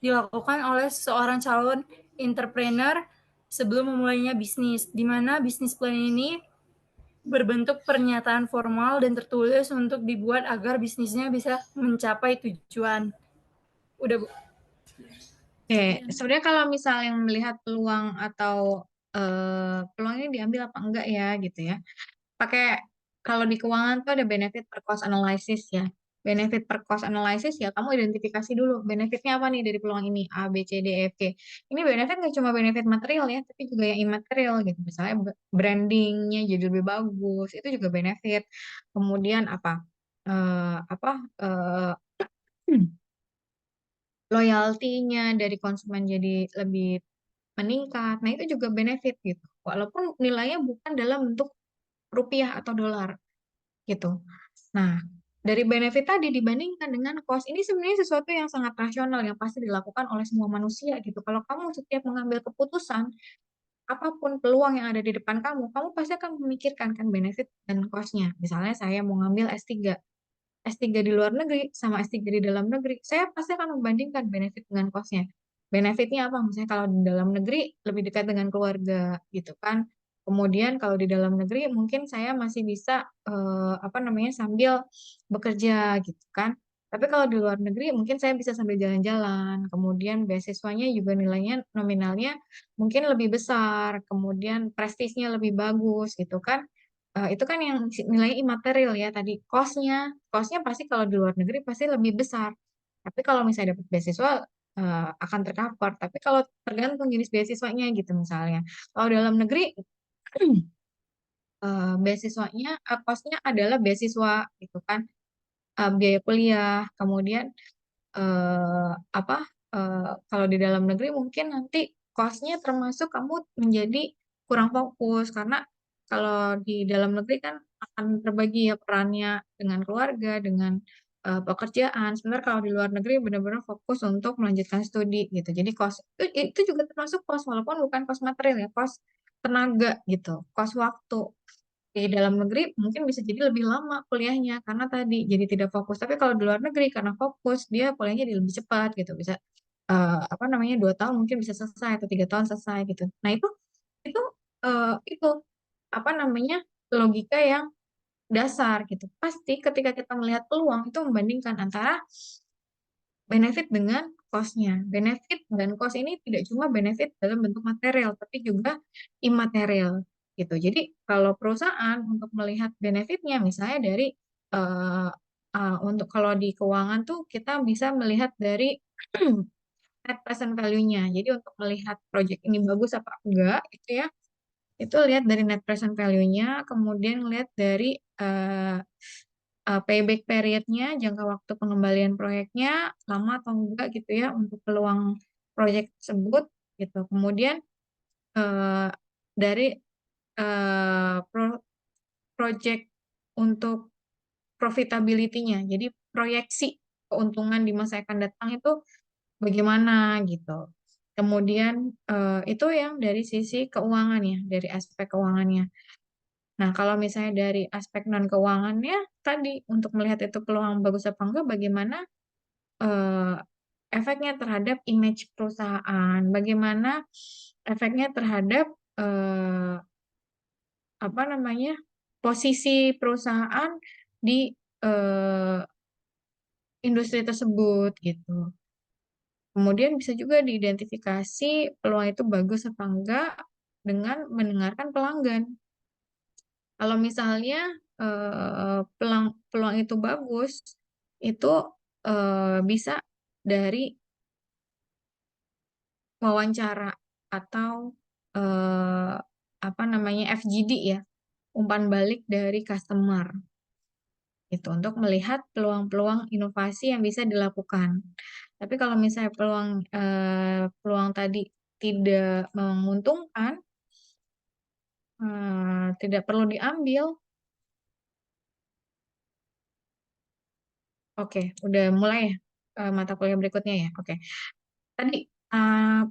dilakukan oleh seorang calon entrepreneur sebelum memulainya bisnis, di mana bisnis plan ini berbentuk pernyataan formal dan tertulis untuk dibuat agar bisnisnya bisa mencapai tujuan. Udah, Bu. Oke, sebenarnya kalau misalnya melihat peluang atau peluangnya diambil apa enggak ya gitu ya. Pakai kalau di keuangan tuh ada benefit per cost analysis ya. Benefit per cost analysis ya kamu identifikasi dulu benefitnya apa nih dari peluang ini A, B, C, D, E, F, G. Ini benefit nggak cuma benefit material ya, tapi juga yang immaterial gitu. Misalnya brandingnya jadi lebih bagus, itu juga benefit. Kemudian apa? Loyaltinya dari konsumen jadi lebih meningkat. Nah, itu juga benefit gitu. Walaupun nilainya bukan dalam bentuk rupiah atau dolar gitu. Nah, dari benefit tadi dibandingkan dengan cost, ini sebenarnya sesuatu yang sangat rasional yang pasti dilakukan oleh semua manusia gitu. Kalau kamu setiap mengambil keputusan, apapun peluang yang ada di depan kamu, kamu pasti akan memikirkan kan benefit dan cost-nya. Misalnya saya mau ngambil S3. S3 di luar negeri sama S3 di dalam negeri, saya pasti akan membandingkan benefit dengan cost-nya. Benefitnya apa? Misalnya kalau di dalam negeri lebih dekat dengan keluarga gitu kan. Kemudian kalau di dalam negeri mungkin saya masih bisa apa namanya sambil bekerja gitu kan. Tapi kalau di luar negeri mungkin saya bisa sambil jalan-jalan. Kemudian beasiswanya juga nilainya nominalnya mungkin lebih besar. Kemudian prestisnya lebih bagus gitu kan. Itu kan yang nilainya imaterial ya tadi cost-nya pasti kalau di luar negeri pasti lebih besar. Tapi kalau misalnya dapat beasiswa akan tercover. Tapi kalau tergantung jenis beasiswanya gitu misalnya. Kalau dalam negeri beasiswanya cost-nya adalah beasiswa gitu kan, biaya kuliah. Kemudian apa kalau di dalam negeri mungkin nanti cost-nya termasuk kamu menjadi kurang fokus karena kalau di dalam negeri kan akan terbagi ya perannya dengan keluarga, dengan pekerjaan. Sebenarnya kalau di luar negeri benar-benar fokus untuk melanjutkan studi gitu. Jadi cost itu juga termasuk cost walaupun bukan cost material ya, cost tenaga gitu, cost waktu. Di dalam negeri mungkin bisa jadi lebih lama kuliahnya karena tadi jadi tidak fokus. Tapi kalau di luar negeri karena fokus dia kuliahnya jadi lebih cepat gitu. Bisa apa namanya 2 tahun mungkin bisa selesai atau 3 tahun selesai gitu. Nah itu itu apa namanya logika yang dasar gitu. Pasti ketika kita melihat peluang itu membandingkan antara benefit dengan cost-nya. Benefit dan cost ini tidak cuma benefit dalam bentuk material, tapi juga imaterial gitu. Jadi kalau perusahaan untuk melihat benefitnya, misalnya dari eh, untuk kalau di keuangan tuh kita bisa melihat dari net present value-nya. Jadi untuk melihat project ini bagus apa enggak gitu ya, itu lihat dari net present value-nya, kemudian lihat dari payback period-nya, jangka waktu pengembalian proyeknya lama atau enggak gitu ya untuk peluang proyek tersebut gitu. Kemudian eh, dari project untuk profitability-nya, jadi proyeksi keuntungan di masa yang akan datang itu bagaimana gitu. Kemudian itu yang dari sisi keuangan ya, dari aspek keuangannya. Nah, kalau misalnya dari aspek non keuangannya tadi untuk melihat itu peluang bagus apa enggak, bagaimana eh, efeknya terhadap image perusahaan, bagaimana efeknya terhadap eh, apa namanya posisi perusahaan di eh, industri tersebut gitu. Kemudian bisa juga diidentifikasi peluang itu bagus apa enggak dengan mendengarkan pelanggan. Kalau misalnya peluang itu bagus, itu bisa dari wawancara atau eh, apa namanya FGD ya, umpan balik dari customer gitu untuk melihat peluang-peluang inovasi yang bisa dilakukan. Tapi kalau misalnya peluang tadi tidak menguntungkan, tidak perlu diambil. Oke, udah mulai ya mata kuliah berikutnya ya. Oke, tadi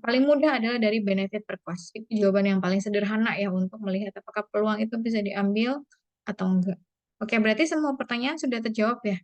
paling mudah adalah dari benefit per cost. Itu jawaban yang paling sederhana ya untuk melihat apakah peluang itu bisa diambil atau enggak. Oke, berarti semua pertanyaan sudah terjawab ya.